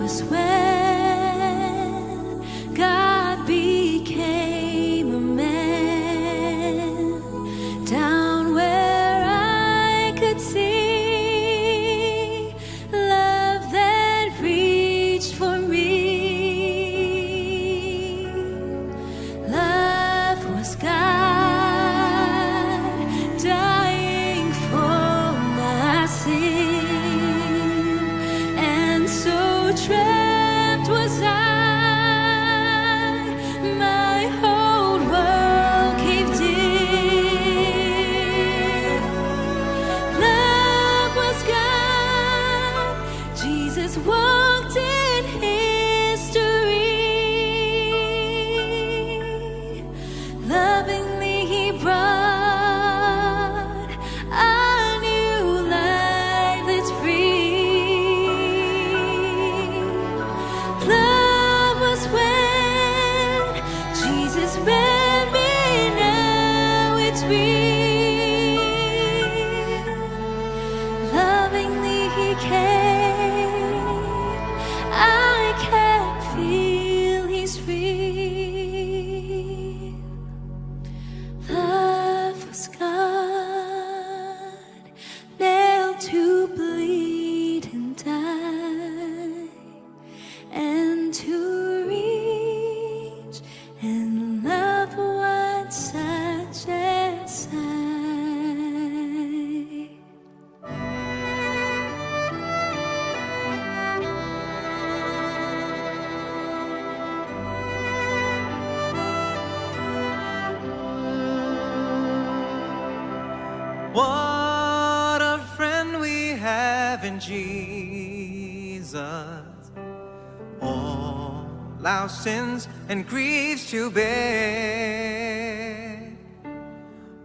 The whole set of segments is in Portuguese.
was when God became a man, down where I could see love that reached for me. Love was God dying for my sin, and so trapped was I, my whole world caved in. Love was God, Jesus walked in history. Lovingly he brought a new life that's free. Love was when Jesus met me, now it's real. Lovingly he came, I can feel he's real. Love was God, nailed to bleed and die, and to reach and love one such as I. What a friend we have in Jesus, all our sins and griefs to bear.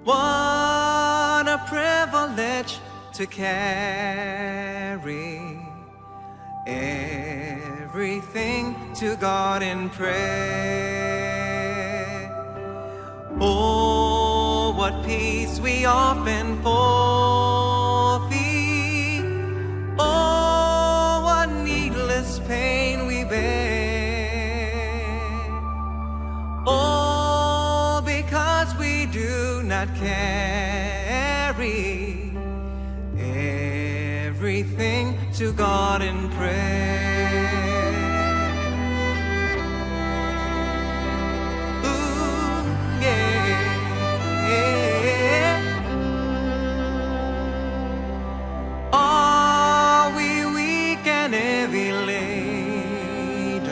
What a privilege to carry everything to God in prayer. Oh, what peace we often forfeit. Oh, what needless pain we bear. Oh, because we do not carry everything to God in prayer. Are we weak and heavy laden,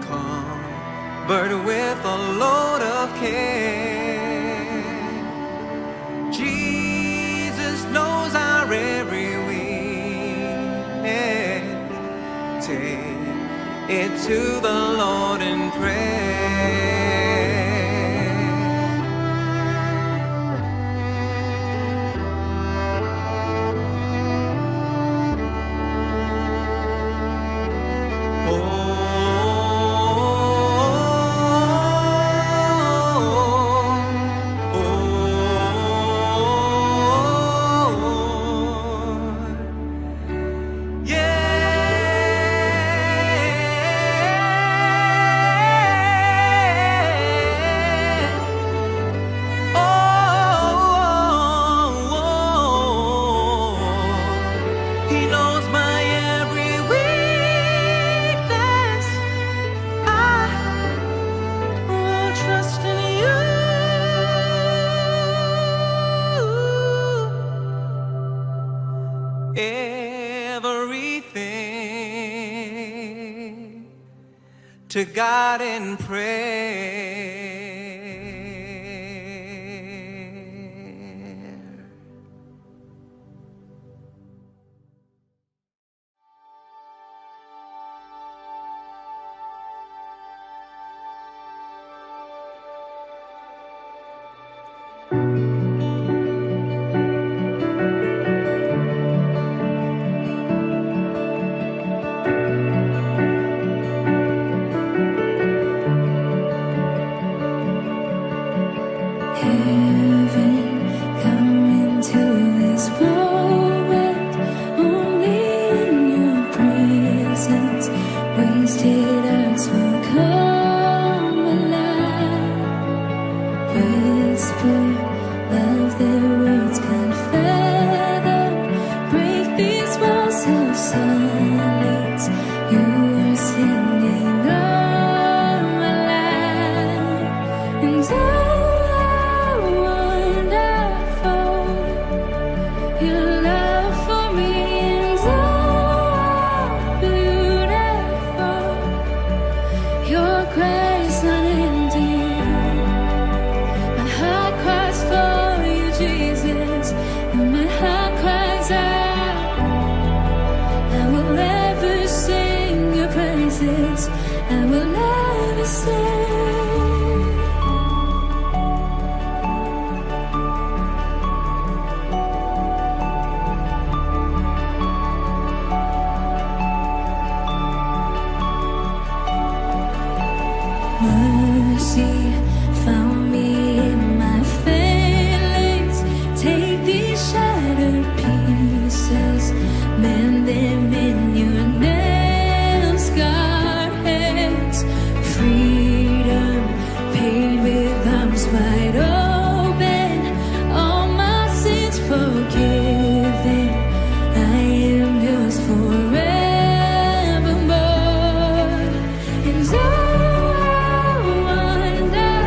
covered with a load of care? Jesus knows our every weakness. Take it to the Lord in prayer. Everything to God in prayer. Wasted hearts will come alive. Whisper of their words can't fathom. Break these walls of silence. You are singing all my life. And oh, how wonderful your love for me. And oh, how beautiful your grace unending. My heart cries for you, Jesus, and my heart cries out. I will never sing your praises. I will never sing. Mercy found me in my failings. Take these shattered pieces, mend them in your nail-scarred hands. Freedom paid with arms wide open, all my sins forgiven. I am yours forevermore. And oh, how wonderful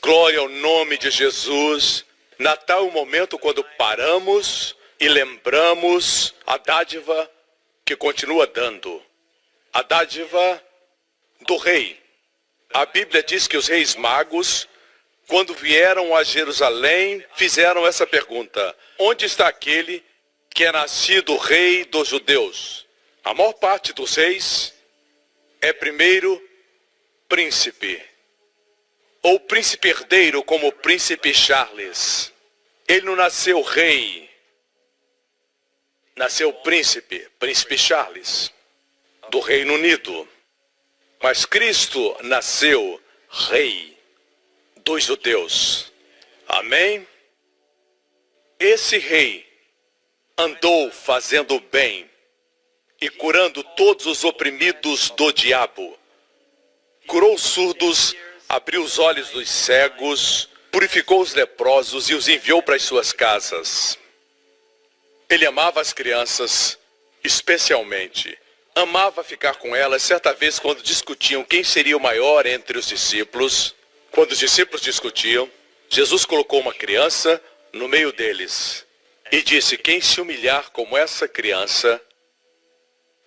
Glória ao nome de Jesus. Natal é o momento quando paramos e lembramos a dádiva que continua dando. A dádiva do rei. A Bíblia diz que os reis magos, quando vieram a Jerusalém, fizeram essa pergunta: onde está aquele que é nascido rei dos judeus? A maior parte dos reis é primeiro príncipe, ou príncipe herdeiro, como o príncipe Charles. Ele não nasceu rei, nasceu príncipe Charles, do Reino Unido. Mas Cristo nasceu rei dos judeus. Amém? Esse rei andou fazendo bem e curando todos os oprimidos do diabo. Curou os surdos, abriu os olhos dos cegos, purificou os leprosos e os enviou para as suas casas. Ele amava as crianças, especialmente. Amava ficar com elas. Certa vez, quando discutiam quem seria o maior entre os discípulos, quando os discípulos discutiam, Jesus colocou uma criança no meio deles e disse: quem se humilhar como essa criança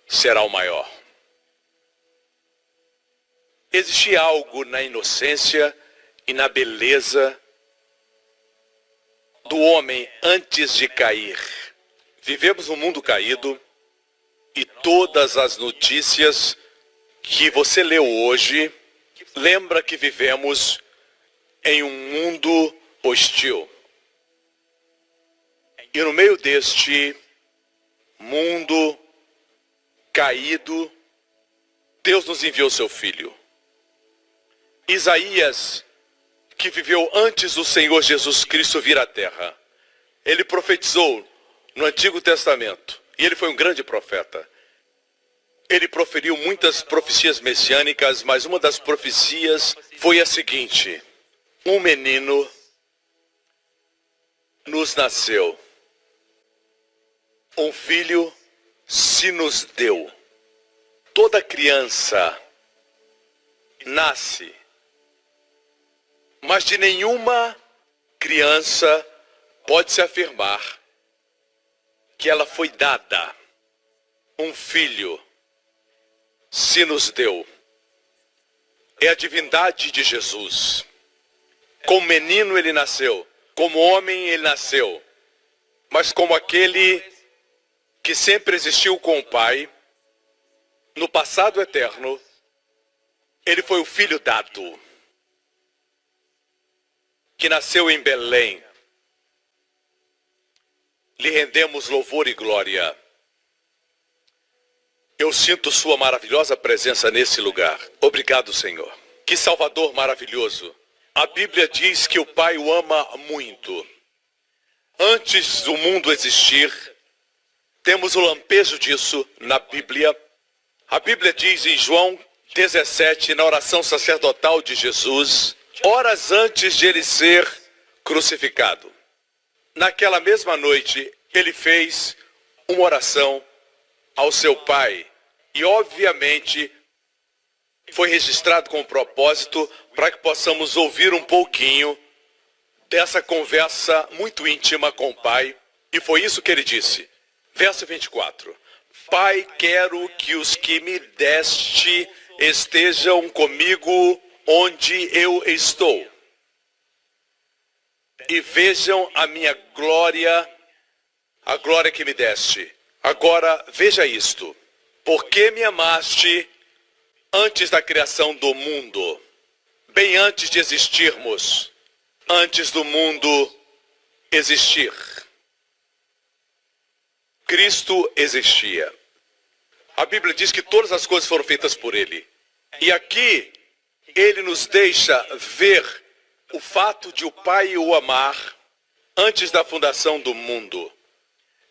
será o maior. Existia algo na inocência e na beleza do homem antes de cair. Vivemos um mundo caído e todas as notícias que você leu hoje lembra que vivemos em um mundo hostil. E no meio deste mundo caído, Deus nos enviou seu Filho. Isaías, que viveu antes do Senhor Jesus Cristo vir à terra, ele profetizou no Antigo Testamento, e ele foi um grande profeta. Ele proferiu muitas profecias messiânicas, mas uma das profecias foi a seguinte: um menino nos nasceu, um filho se nos deu. Toda criança nasce, mas de nenhuma criança pode-se afirmar que ela foi dada. Um filho se nos deu. É a divindade de Jesus. Como menino ele nasceu, como homem ele nasceu, mas como aquele que sempre existiu com o Pai, no passado eterno, ele foi o filho dado, que nasceu em Belém. Lhe rendemos louvor e glória. Eu sinto sua maravilhosa presença nesse lugar. Obrigado, Senhor. Que Salvador maravilhoso. A Bíblia diz que o Pai o ama muito. Antes do mundo existir, temos o lampejo disso na Bíblia. A Bíblia diz em João 17, na oração sacerdotal de Jesus, horas antes de ele ser crucificado. Naquela mesma noite, ele fez uma oração ao seu Pai. E, obviamente, foi registrado com propósito para que possamos ouvir um pouquinho dessa conversa muito íntima com o Pai. E foi isso que ele disse. Verso 24. Pai, quero que os que me deste estejam comigo onde eu estou. E vejam a minha glória, a glória que me deste. Agora, veja isto. Porque me amaste antes da criação do mundo, bem antes de existirmos, antes do mundo existir. Cristo existia. A Bíblia diz que todas as coisas foram feitas por Ele. E aqui, Ele nos deixa ver o fato de o Pai o amar antes da fundação do mundo.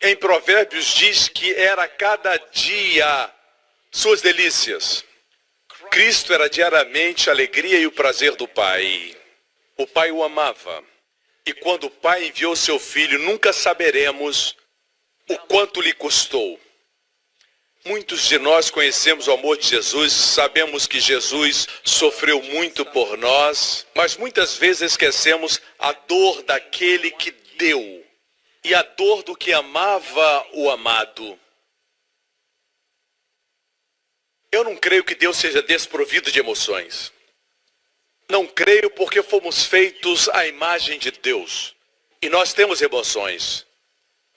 Em Provérbios diz que era cada dia suas delícias. Cristo era diariamente a alegria e o prazer do Pai. O Pai o amava. E quando o Pai enviou seu Filho, nunca saberemos o quanto lhe custou. Muitos de nós conhecemos o amor de Jesus, sabemos que Jesus sofreu muito por nós, mas muitas vezes esquecemos a dor daquele que deu e a dor do que amava o amado. Eu não creio que Deus seja desprovido de emoções. Não creio porque fomos feitos à imagem de Deus e nós temos emoções.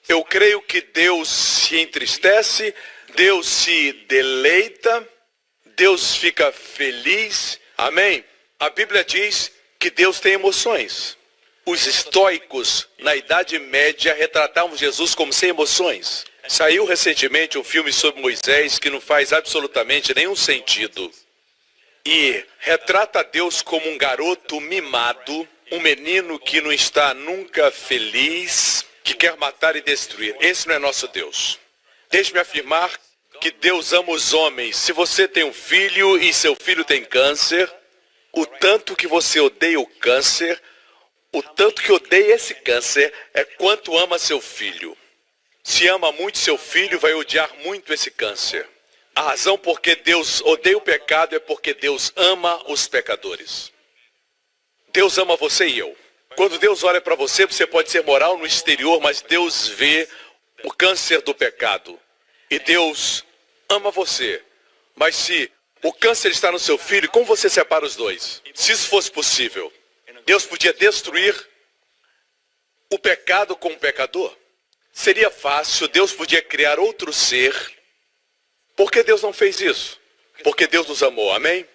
Eu creio que Deus se entristece, Deus se deleita, Deus fica feliz. Amém? A Bíblia diz que Deus tem emoções. Os estoicos, na Idade Média, retratavam Jesus como sem emoções. Saiu recentemente um filme sobre Moisés que não faz absolutamente nenhum sentido. E retrata Deus como um garoto mimado, um menino que não está nunca feliz, que quer matar e destruir. Esse não é nosso Deus. Deixe-me afirmar que Deus ama os homens. Se você tem um filho e seu filho tem câncer, o tanto que você odeia o câncer, o tanto que odeia esse câncer é quanto ama seu filho. Se ama muito seu filho, vai odiar muito esse câncer. A razão por que Deus odeia o pecado é porque Deus ama os pecadores. Deus ama você e eu. Quando Deus olha para você, você pode ser moral no exterior, mas Deus vê o câncer do pecado. E Deus ama você. Mas se o câncer está no seu filho, como você separa os dois? Se isso fosse possível, Deus podia destruir o pecado com o pecador? Seria fácil, Deus podia criar outro ser. Por que Deus não fez isso? Porque Deus nos amou, amém?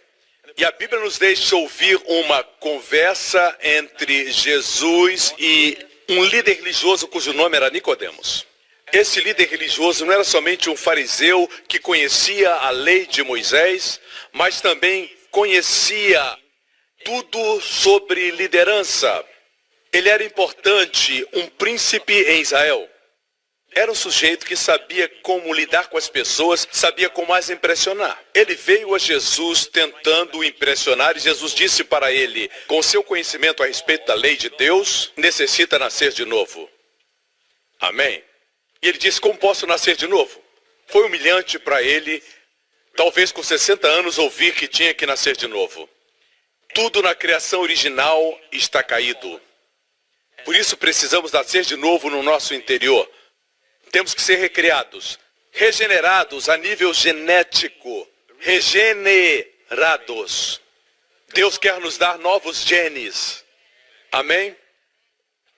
E a Bíblia nos deixa ouvir uma conversa entre Jesus e um líder religioso cujo nome era Nicodemos. Esse líder religioso não era somente um fariseu que conhecia a lei de Moisés, mas também conhecia tudo sobre liderança. Ele era importante, um príncipe em Israel. Era um sujeito que sabia como lidar com as pessoas, sabia como as impressionar. Ele veio a Jesus tentando o impressionar e Jesus disse para ele, com seu conhecimento a respeito da lei de Deus, necessita nascer de novo. Amém? E ele disse, como posso nascer de novo? Foi humilhante para ele, talvez com 60 anos, ouvir que tinha que nascer de novo. Tudo na criação original está caído. Por isso precisamos nascer de novo no nosso interior. Temos que ser recriados, regenerados a nível genético, regenerados. Deus quer nos dar novos genes. Amém?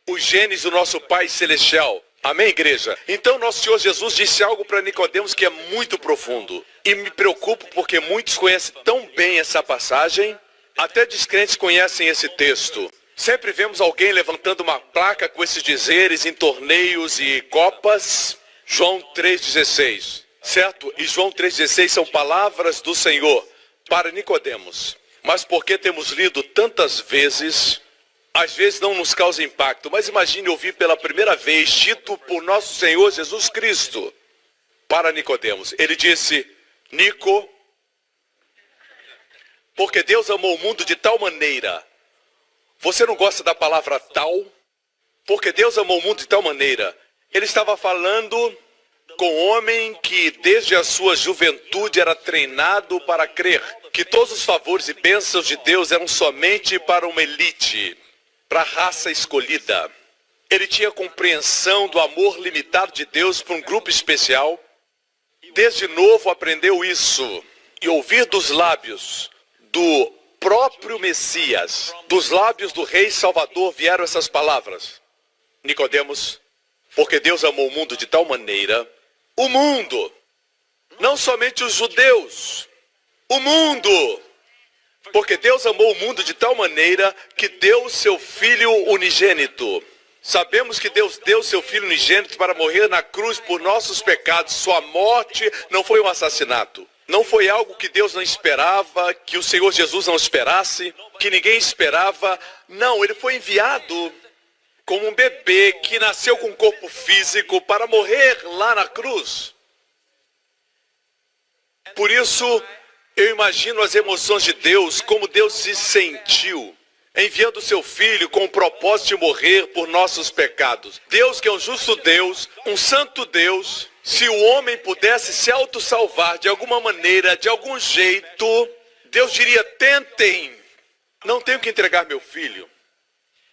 Os genes do nosso Pai Celestial. Amém, igreja? Então, nosso Senhor Jesus disse algo para Nicodemos que é muito profundo. E me preocupo porque muitos conhecem tão bem essa passagem, até descrentes conhecem esse texto. Sempre vemos alguém levantando uma placa com esses dizeres em torneios e copas. João 3,16, certo? E João 3,16 são palavras do Senhor para Nicodemos. Mas porque temos lido tantas vezes, às vezes não nos causa impacto. Mas imagine ouvir pela primeira vez dito por nosso Senhor Jesus Cristo para Nicodemos. Ele disse, Nico, porque Deus amou o mundo de tal maneira. Você não gosta da palavra tal? Porque Deus amou o mundo de tal maneira. Ele estava falando com um homem que desde a sua juventude era treinado para crer que todos os favores e bênçãos de Deus eram somente para uma elite, para a raça escolhida. Ele tinha compreensão do amor limitado de Deus para um grupo especial. Desde novo aprendeu isso. E ouvir dos lábios do próprio Messias, dos lábios do Rei Salvador vieram essas palavras. Nicodemos, porque Deus amou o mundo de tal maneira, o mundo, não somente os judeus, o mundo, porque Deus amou o mundo de tal maneira que deu o seu Filho unigênito. Sabemos que Deus deu seu Filho unigênito para morrer na cruz por nossos pecados. Sua morte não foi um assassinato. Não foi algo que Deus não esperava, que o Senhor Jesus não esperasse, que ninguém esperava. Não, ele foi enviado como um bebê que nasceu com um corpo físico para morrer lá na cruz. Por isso, eu imagino as emoções de Deus, como Deus se sentiu, enviando seu Filho com o propósito de morrer por nossos pecados. Deus que é um justo Deus, um santo Deus, Se o homem pudesse se autossalvar de alguma maneira, de algum jeito, Deus diria: tentem, não tenho que entregar meu filho.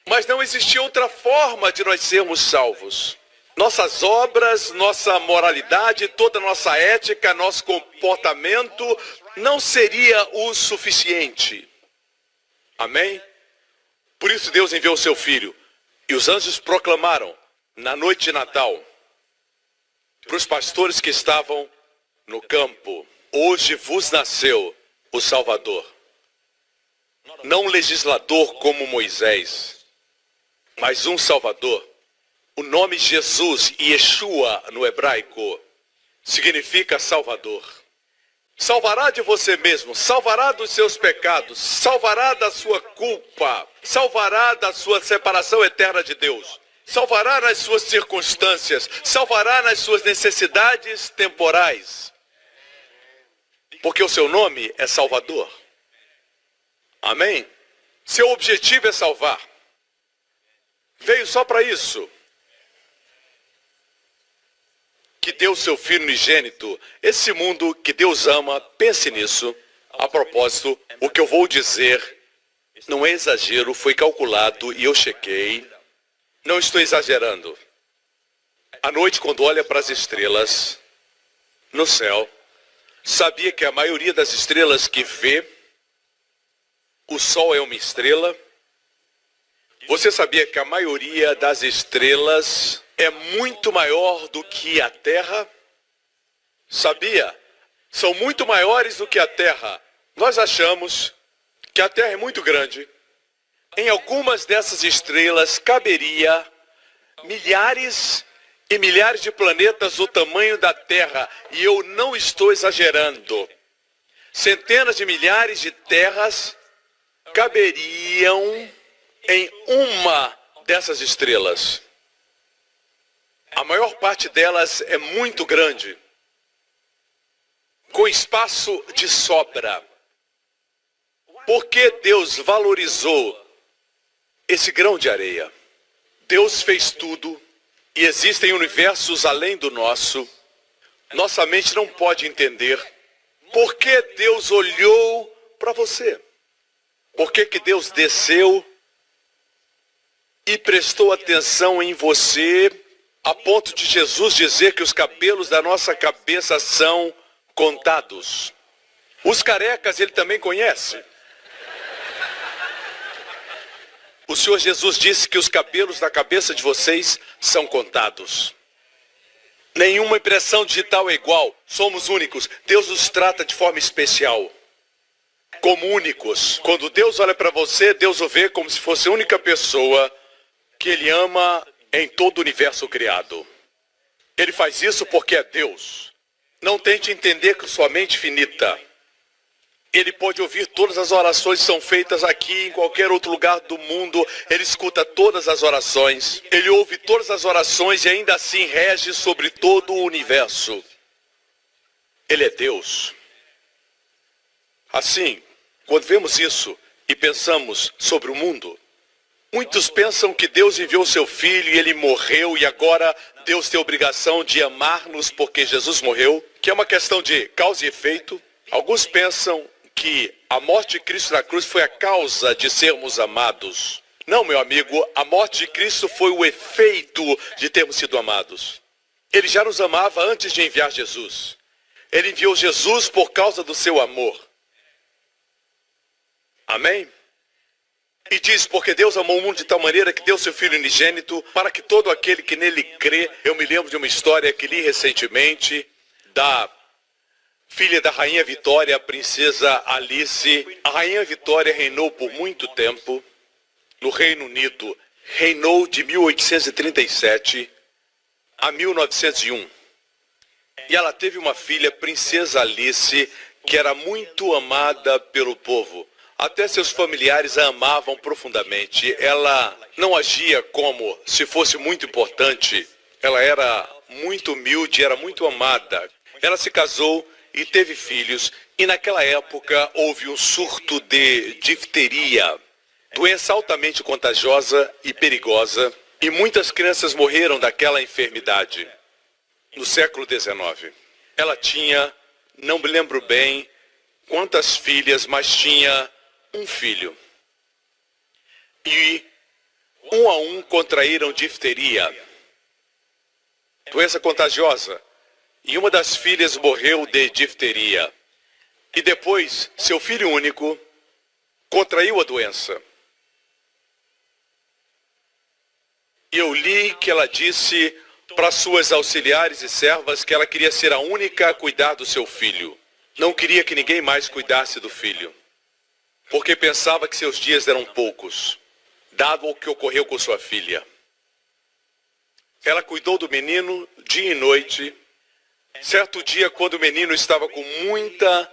Mas não existia outra forma de nós sermos salvos. Nossas obras, nossa moralidade, toda nossa ética, nosso comportamento não seria o suficiente. Amém? Por isso Deus enviou o seu filho. E os anjos proclamaram na noite de Natal para os pastores que estavam no campo: hoje vos nasceu o Salvador. Não um legislador como Moisés, mas um Salvador. O nome Jesus, Yeshua no hebraico, significa Salvador. Salvará de você mesmo, salvará dos seus pecados, salvará da sua culpa, salvará da sua separação eterna de Deus, salvará nas suas circunstâncias, salvará nas suas necessidades temporais. Porque o seu nome é Salvador. Amém? Seu objetivo é salvar. Veio só para isso. Que deu seu Filho unigênito, esse mundo que Deus ama, pense nisso. A propósito, o que eu vou dizer não é exagero, foi calculado e eu chequei. Não estou exagerando. À noite, quando olha para as estrelas no céu, sabia que a maioria das estrelas que vê, o Sol é uma estrela. Você sabia que a maioria das estrelas é muito maior do que a Terra? Sabia? São muito maiores do que a Terra. Nós achamos que a Terra é muito grande. Em algumas dessas estrelas caberia milhares e milhares de planetas do tamanho da Terra. E eu não estou exagerando. Centenas de milhares de terras caberiam em uma dessas estrelas. A maior parte delas é muito grande, com espaço de sobra. Por que Deus valorizou esse grão de areia? Deus fez tudo e existem universos além do nosso. Nossa mente não pode entender. Por que Deus olhou para você? Por que Deus desceu e prestou atenção em você, a ponto de Jesus dizer que os cabelos da nossa cabeça são contados? Os carecas ele também conhece. O Senhor Jesus disse que os cabelos da cabeça de vocês são contados. Nenhuma impressão digital é igual. Somos únicos. Deus nos trata de forma especial, como únicos. Quando Deus olha para você, Deus o vê como se fosse a única pessoa que Ele ama em todo o universo criado. Ele faz isso porque é Deus. Não tente entender com sua mente finita. Ele pode ouvir todas as orações que são feitas aqui, em qualquer outro lugar do mundo. Ele escuta todas as orações. Ele ouve todas as orações e ainda assim rege sobre todo o universo. Ele é Deus. Assim, quando vemos isso e pensamos sobre o mundo, muitos pensam que Deus enviou seu Filho e Ele morreu e agora Deus tem a obrigação de amar-nos porque Jesus morreu, que é uma questão de causa e efeito. Alguns pensam que a morte de Cristo na cruz foi a causa de sermos amados. Não, meu amigo, a morte de Cristo foi o efeito de termos sido amados. Ele já nos amava antes de enviar Jesus. Ele enviou Jesus por causa do seu amor. Amém? E diz, porque Deus amou o mundo de tal maneira que deu seu Filho unigênito, para que todo aquele que nele crê. Eu me lembro de uma história que li recentemente, da filha da Rainha Vitória, a princesa Alice. A Rainha Vitória reinou por muito tempo no Reino Unido. Reinou de 1837 a 1901. E ela teve uma filha, princesa Alice, que era muito amada pelo povo. Até seus familiares a amavam profundamente. Ela não agia como se fosse muito importante. Ela era muito humilde, era muito amada. Ela se casou e teve filhos. E naquela época houve um surto de difteria, doença altamente contagiosa e perigosa. E muitas crianças morreram daquela enfermidade. no século XIX. Ela tinha, não me lembro bem quantas filhas, mas tinha um filho. E um a um contraíram difteria, doença contagiosa. E uma das filhas morreu de difteria. E depois, seu filho único contraiu a doença. E eu li que ela disse para suas auxiliares e servas que ela queria ser a única a cuidar do seu filho. Não queria que ninguém mais cuidasse do filho, porque pensava que seus dias eram poucos, dado o que ocorreu com sua filha. Ela cuidou do menino dia e noite. Certo dia, quando o menino estava com muita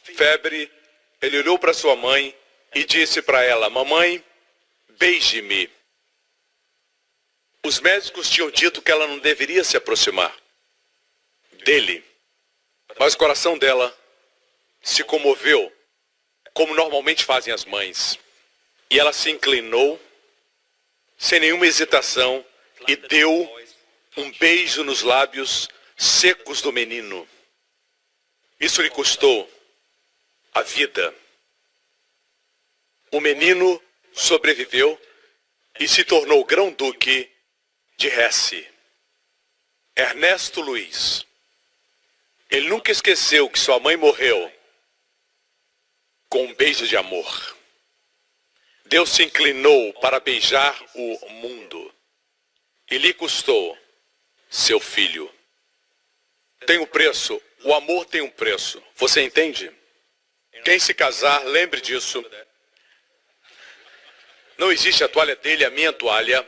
febre, ele olhou para sua mãe e disse para ela: mamãe, beije-me. Os médicos tinham dito que ela não deveria se aproximar dele, mas o coração dela se comoveu, como normalmente fazem as mães. E ela se inclinou, sem nenhuma hesitação, e deu um beijo nos lábios secos do menino. Isso lhe custou a vida. O menino sobreviveu e se tornou grão-duque de Hesse. Ernesto Luiz. Ele nunca esqueceu que sua mãe morreu com um beijo de amor. Deus se inclinou para beijar o mundo e lhe custou seu filho. Tem um preço, o amor tem um preço. Você entende? Quem se casar, lembre disso. Não existe a toalha dele, a minha toalha.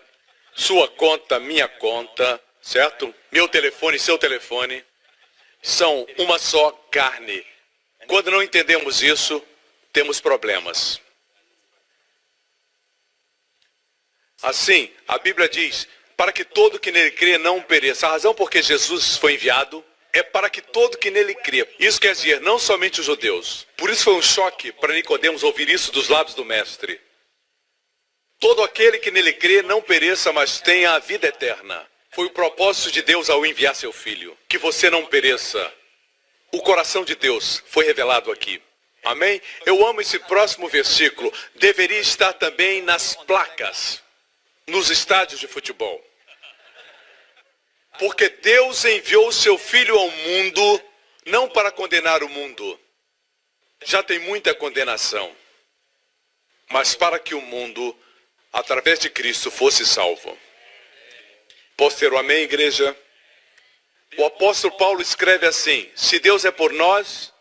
Sua conta, minha conta, certo? Meu telefone, seu telefone. São uma só carne. Quando não entendemos isso, temos problemas. Assim, a Bíblia diz, para que todo que nele crê não pereça. A razão por que Jesus foi enviado é para que todo que nele crê. Isso quer dizer, não somente os judeus. Por isso foi um choque para Nicodemos ouvir isso dos lábios do Mestre. Todo aquele que nele crê não pereça, mas tenha a vida eterna. Foi o propósito de Deus ao enviar seu Filho. Que você não pereça. O coração de Deus foi revelado aqui. Amém? Eu amo esse próximo versículo. Deveria estar também nas placas, nos estádios de futebol. Porque Deus enviou seu Filho ao mundo, não para condenar o mundo. Já tem muita condenação. Mas para que o mundo, através de Cristo, fosse salvo. Posso ter um amém, igreja? O apóstolo Paulo escreve assim: se Deus é por nós,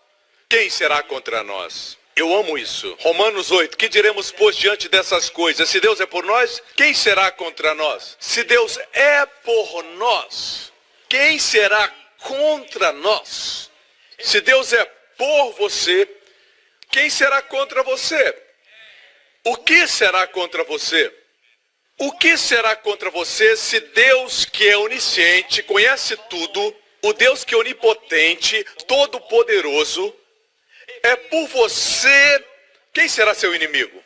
quem será contra nós? Eu amo isso. Romanos 8, que diremos, pois, diante dessas coisas? Se Deus é por nós, quem será contra nós? Se Deus é por nós, quem será contra nós? Se Deus é por você, quem será contra você? O que será contra você? O que será contra você se Deus, que é onisciente, conhece tudo, o Deus que é onipotente, todo-poderoso, é por você, quem será seu inimigo?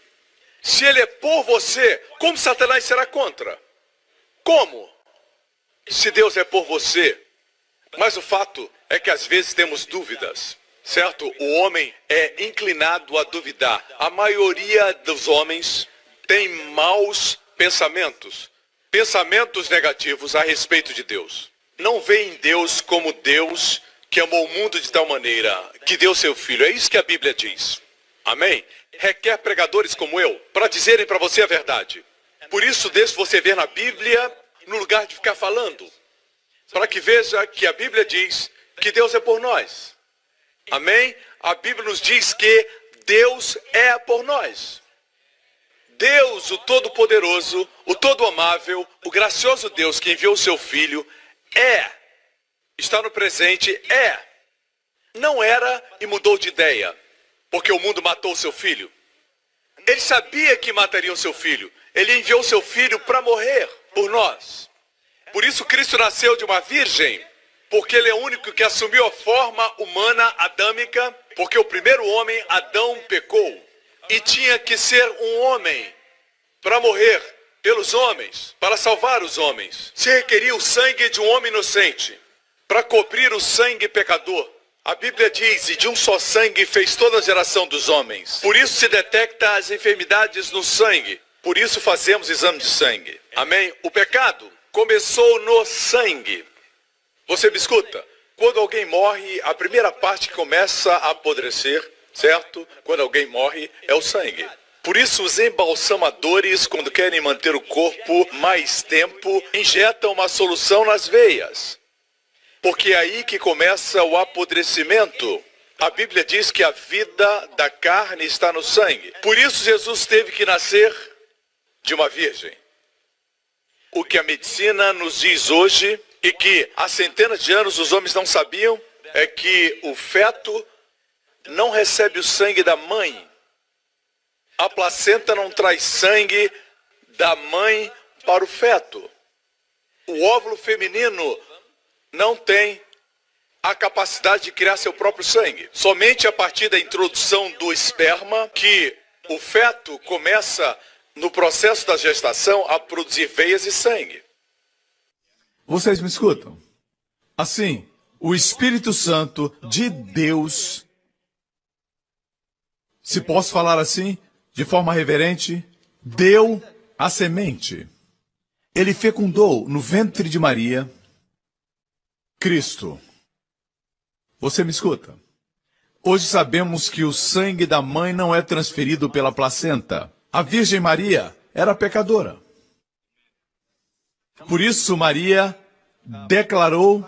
Se ele é por você, como Satanás será contra? Como? Se Deus é por você. Mas o fato é que às vezes temos dúvidas, certo? O homem é inclinado a duvidar. A maioria dos homens tem maus pensamentos, pensamentos negativos a respeito de Deus. Não veem Deus como Deus que amou o mundo de tal maneira que deu seu Filho. É isso que a Bíblia diz. Amém? Requer pregadores como eu para dizerem para você a verdade. Por isso, deixe você ver na Bíblia no lugar de ficar falando. Para que veja que a Bíblia diz que Deus é por nós. Amém? A Bíblia nos diz que Deus é por nós. Deus, o Todo-Poderoso, o Todo-Amável, o gracioso Deus que enviou o seu Filho, está no presente, não era e mudou de ideia, porque o mundo matou o seu Filho. Ele sabia que mataria o seu Filho. Ele enviou o seu Filho para morrer por nós. Por isso Cristo nasceu de uma virgem, porque ele é o único que assumiu a forma humana adâmica, porque o primeiro homem, Adão, pecou. E tinha que ser um homem para morrer pelos homens, para salvar os homens. Se requeria o sangue de um homem inocente. para cobrir o sangue pecador. A Bíblia diz, e de um só sangue fez toda a geração dos homens. Por isso se detecta as enfermidades no sangue. Por isso fazemos exame de sangue. Amém? O pecado começou no sangue. Você me escuta? Quando alguém morre, a primeira parte que começa a apodrecer, certo? Quando alguém morre, é o sangue. Por isso os embalsamadores, quando querem manter o corpo mais tempo, injetam uma solução nas veias. Porque é aí que começa o apodrecimento. A Bíblia diz que a vida da carne está no sangue. Por isso Jesus teve que nascer de uma virgem. O que a medicina nos diz hoje, e que há centenas de anos os homens não sabiam, é que o feto não recebe o sangue da mãe. A placenta não traz sangue da mãe para o feto. O óvulo feminino não tem a capacidade de criar seu próprio sangue. Somente a partir da introdução do esperma que o feto começa, no processo da gestação, a produzir veias e sangue. Vocês me escutam? Assim, o Espírito Santo de Deus, se posso falar assim, de forma reverente, deu a semente. Ele fecundou no ventre de Maria Cristo. Você me escuta? Hoje sabemos que o sangue da mãe não é transferido pela placenta. A Virgem Maria era pecadora. Por isso Maria declarou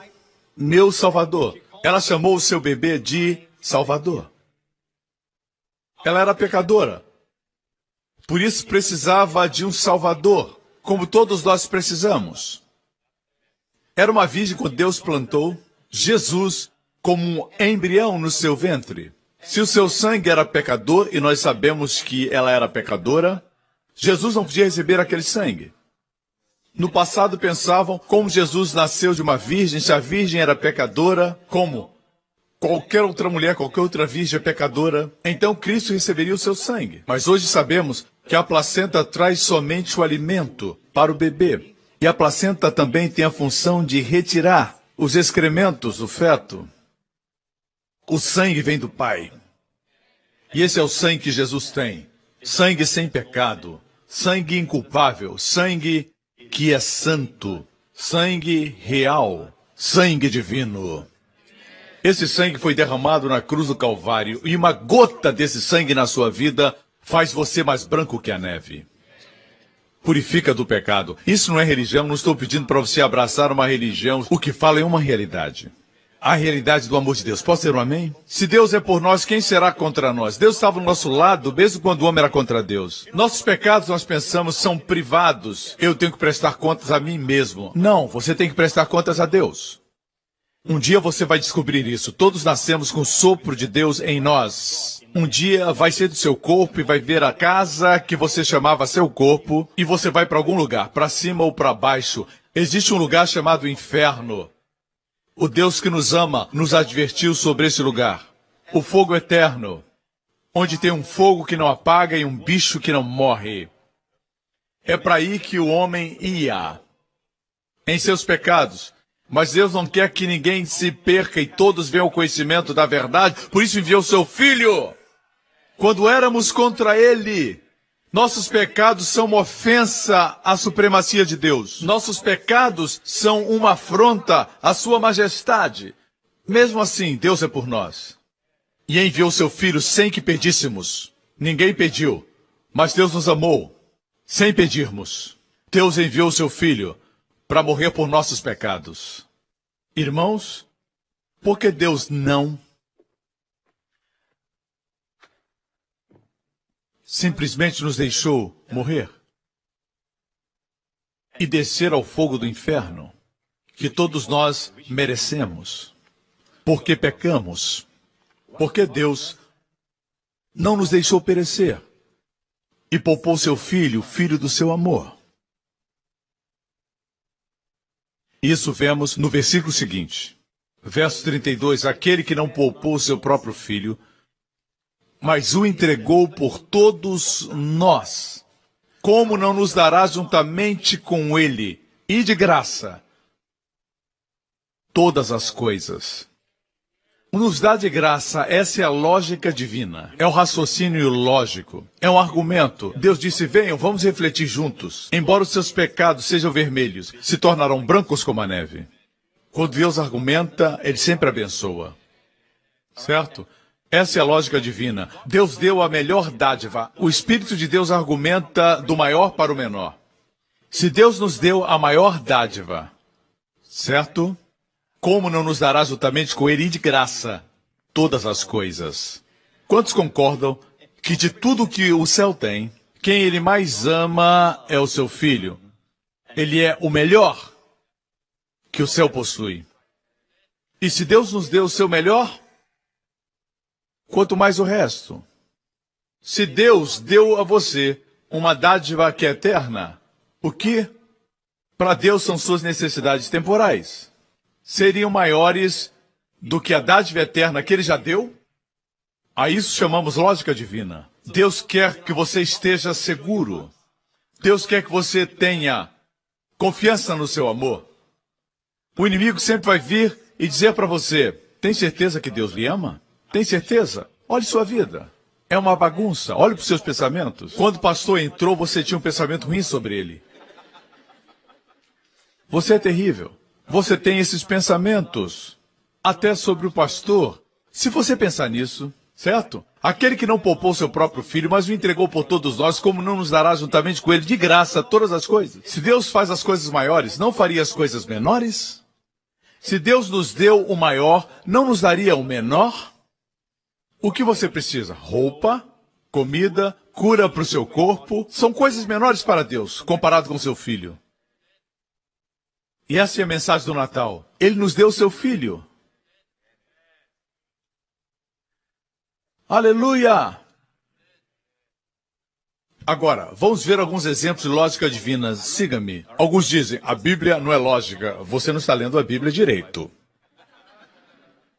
meu Salvador. Ela chamou o seu bebê de Salvador. Ela era pecadora. Por isso precisava de um Salvador, como todos nós precisamos. Era uma virgem quando Deus plantou Jesus como um embrião no seu ventre. Se o seu sangue era pecador, e nós sabemos que ela era pecadora, Jesus não podia receber aquele sangue. No passado pensavam, como Jesus nasceu de uma virgem, se a virgem era pecadora, como qualquer outra mulher, qualquer outra virgem é pecadora, então Cristo receberia o seu sangue. Mas hoje sabemos que a placenta traz somente o alimento para o bebê. E a placenta também tem a função de retirar os excrementos do feto. O sangue vem do Pai. E esse é o sangue que Jesus tem. Sangue sem pecado. Sangue inculpável. Sangue que é santo. Sangue real. Sangue divino. Esse sangue foi derramado na cruz do Calvário. E uma gota desse sangue na sua vida faz você mais branco que a neve. Purifica do pecado. Isso não é religião, não estou pedindo para você abraçar uma religião. O que fala é uma realidade. A realidade do amor de Deus. Pode ser um amém? Se Deus é por nós, quem será contra nós? Deus estava do nosso lado, mesmo quando o homem era contra Deus. Nossos pecados, nós pensamos, são privados. Eu tenho que prestar contas a mim mesmo. Não, você tem que prestar contas a Deus. Um dia você vai descobrir isso. Todos nascemos com o sopro de Deus em nós. Um dia vai ser do seu corpo e vai ver a casa que você chamava seu corpo e você vai para algum lugar, para cima ou para baixo. Existe um lugar chamado inferno. O Deus que nos ama nos advertiu sobre esse lugar. O fogo eterno, onde tem um fogo que não apaga e um bicho que não morre. É para aí que o homem ia, em seus pecados. Mas Deus não quer que ninguém se perca e todos venham ao conhecimento da verdade. Por isso enviou seu Filho. Quando éramos contra Ele, nossos pecados são uma ofensa à supremacia de Deus. Nossos pecados são uma afronta à sua majestade. Mesmo assim, Deus é por nós. E enviou seu Filho sem que pedíssemos. Ninguém pediu, mas Deus nos amou sem pedirmos. Deus enviou seu Filho para morrer por nossos pecados. Irmãos, por que Deus não simplesmente nos deixou morrer e descer ao fogo do inferno que todos nós merecemos? Porque pecamos. Porque Deus não nos deixou perecer e poupou seu Filho, o Filho do seu amor. Isso vemos no versículo seguinte, verso 32, aquele que não poupou seu próprio Filho, mas o entregou por todos nós, como não nos dará juntamente com ele, e de graça, todas as coisas. Nos dá de graça, essa é a lógica divina. É o raciocínio lógico. É um argumento. Deus disse, venham, vamos refletir juntos. Embora os seus pecados sejam vermelhos, se tornarão brancos como a neve. Quando Deus argumenta, Ele sempre abençoa. Certo? Essa é a lógica divina. Deus deu a melhor dádiva. O Espírito de Deus argumenta do maior para o menor. Se Deus nos deu a maior dádiva, certo? Como não nos dará juntamente com Ele de graça todas as coisas? Quantos concordam que de tudo que o céu tem, quem Ele mais ama é o seu Filho? Ele é o melhor que o céu possui. E se Deus nos deu o seu melhor, quanto mais o resto. Se Deus deu a você uma dádiva que é eterna, o que para Deus são suas necessidades temporais? Seriam maiores do que a dádiva eterna que Ele já deu? A isso chamamos lógica divina. Deus quer que você esteja seguro. Deus quer que você tenha confiança no seu amor. O inimigo sempre vai vir e dizer para você, tem certeza que Deus lhe ama? Tem certeza? Olhe sua vida. É uma bagunça. Olhe para os seus pensamentos. Quando o pastor entrou, você tinha um pensamento ruim sobre ele. Você é terrível. Você tem esses pensamentos. Até sobre o pastor. Se você pensar nisso, certo? Aquele que não poupou seu próprio filho, mas o entregou por todos nós, como não nos dará juntamente com ele de graça todas as coisas? Se Deus faz as coisas maiores, não faria as coisas menores? Se Deus nos deu o maior, não nos daria o menor? O que você precisa? Roupa, comida, cura para o seu corpo. São coisas menores para Deus, comparado com seu filho. E essa é a mensagem do Natal. Ele nos deu o seu filho. Aleluia! Agora, vamos ver alguns exemplos de lógica divina. Siga-me. Alguns dizem, a Bíblia não é lógica. Você não está lendo a Bíblia direito.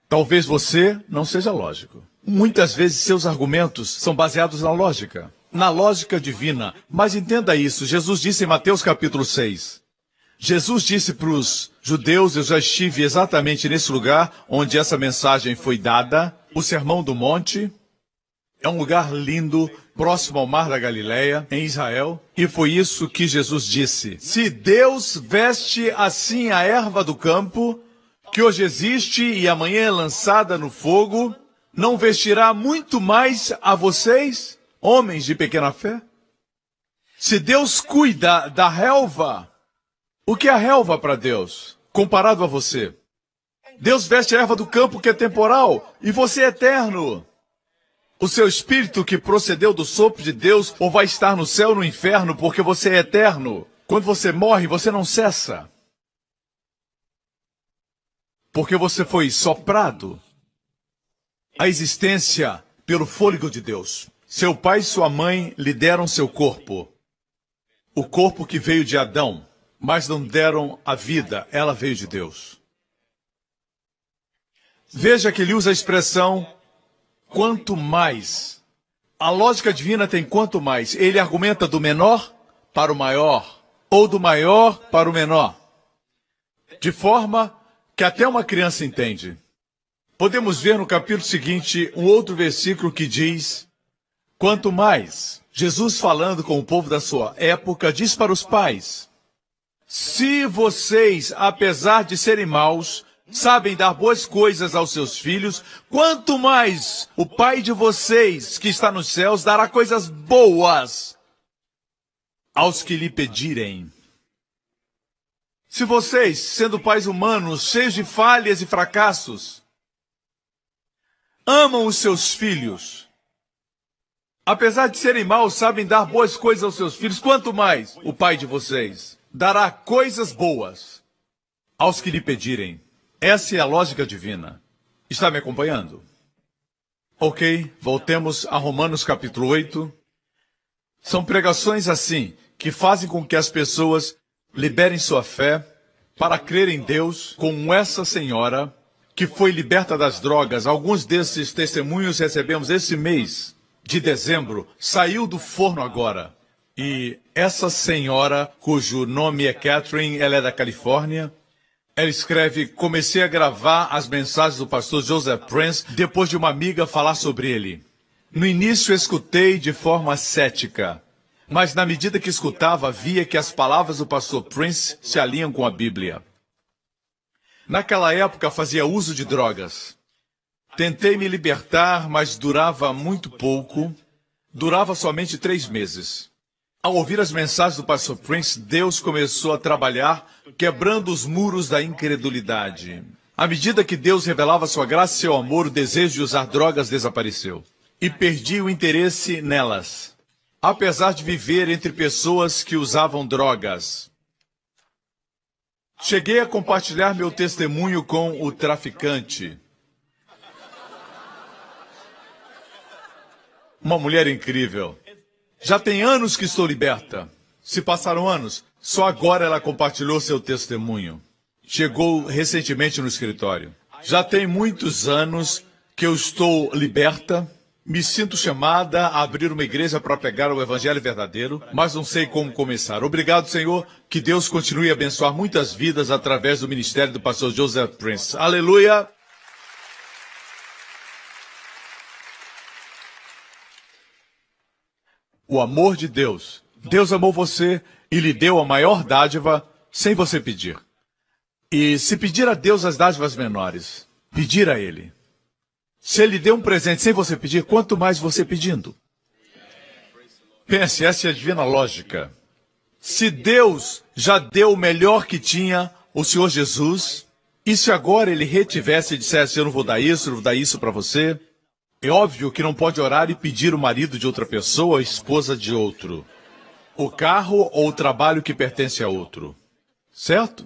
Talvez você não seja lógico. Muitas vezes seus argumentos são baseados na lógica divina. Mas entenda isso, Jesus disse em Mateus capítulo 6. Jesus disse para os judeus, eu já estive exatamente nesse lugar onde essa mensagem foi dada, o Sermão do Monte. É um lugar lindo, próximo ao Mar da Galileia, em Israel. E foi isso que Jesus disse. Se Deus veste assim a erva do campo, que hoje existe e amanhã é lançada no fogo, não vestirá muito mais a vocês, homens de pequena fé? Se Deus cuida da relva, o que é a relva para Deus, comparado a você? Deus veste a erva do campo que é temporal, e você é eterno. O seu espírito que procedeu do sopro de Deus, ou vai estar no céu ou no inferno, porque você é eterno. Quando você morre, você não cessa. Porque você foi soprado à existência pelo fôlego de Deus. Seu pai e sua mãe lhe deram seu corpo. O corpo que veio de Adão, mas não deram a vida, ela veio de Deus. Veja que ele usa a expressão quanto mais. A lógica divina tem quanto mais. Ele argumenta do menor para o maior, ou do maior para o menor. De forma que até uma criança entende. Podemos ver no capítulo seguinte um outro versículo que diz, quanto mais. Jesus falando com o povo da sua época, diz para os pais, se vocês, apesar de serem maus, sabem dar boas coisas aos seus filhos, quanto mais o Pai de vocês, que está nos céus, dará coisas boas aos que lhe pedirem. Se vocês, sendo pais humanos, cheios de falhas e fracassos, amam os seus filhos, apesar de serem maus, sabem dar boas coisas aos seus filhos, quanto mais o Pai de vocês dará coisas boas aos que lhe pedirem. Essa é a lógica divina. Está me acompanhando? Ok, voltemos a Romanos capítulo 8. São pregações assim, que fazem com que as pessoas liberem sua fé para crer em Deus, como essa senhora que foi liberta das drogas. Alguns desses testemunhos recebemos esse mês de dezembro, saiu do forno agora. E essa senhora, cujo nome é Catherine, ela é da Califórnia, Ela escreve: comecei a gravar as mensagens do pastor Joseph Prince depois de uma amiga falar sobre ele. No início escutei de forma cética, mas na medida que escutava, via que as palavras do pastor Prince se alinham com a Bíblia. Naquela época fazia uso de drogas. Tentei me libertar, mas durava muito pouco. Durava somente 3 meses. Ao ouvir as mensagens do pastor Prince, Deus começou a trabalhar, quebrando os muros da incredulidade. À medida que Deus revelava sua graça e seu amor, o desejo de usar drogas desapareceu. E perdi o interesse nelas, apesar de viver entre pessoas que usavam drogas. Cheguei a compartilhar meu testemunho com o traficante. Uma mulher incrível. Já tem anos que estou liberta. Se passaram anos, só agora ela compartilhou seu testemunho. Chegou recentemente no escritório. Já tem muitos anos que eu estou liberta. Me sinto chamada a abrir uma igreja para pregar o evangelho verdadeiro, mas não sei como começar. Obrigado, Senhor, que Deus continue a abençoar muitas vidas através do ministério do pastor Joseph Prince. Aleluia! O amor de Deus. Deus amou você e lhe deu a maior dádiva sem você pedir. E se pedir a Deus as dádivas menores, pedir a Ele. Se Ele deu um presente sem você pedir, quanto mais você pedindo? Pense, essa é a divina lógica. Se Deus já deu o melhor que tinha, o Senhor Jesus, e se agora Ele retivesse e dissesse: eu não vou dar isso para você, é óbvio que não pode orar e pedir o marido de outra pessoa, a esposa de outro, o carro ou o trabalho que pertence a outro. Certo?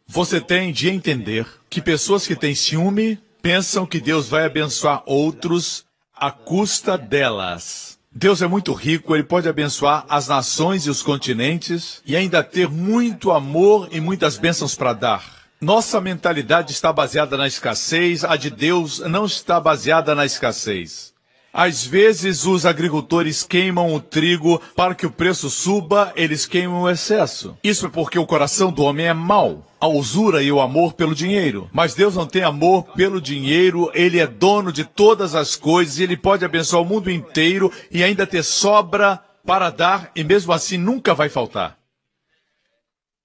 Você tem de entender que pessoas que têm ciúme pensam que Deus vai abençoar outros à custa delas. Deus é muito rico, Ele pode abençoar as nações e os continentes e ainda ter muito amor e muitas bênçãos para dar. Nossa mentalidade está baseada na escassez, a de Deus não está baseada na escassez. Às vezes os agricultores queimam o trigo para que o preço suba, eles queimam o excesso. Isso é porque o coração do homem é mau, a usura e o amor pelo dinheiro. Mas Deus não tem amor pelo dinheiro, Ele é dono de todas as coisas e Ele pode abençoar o mundo inteiro e ainda ter sobra para dar e mesmo assim nunca vai faltar.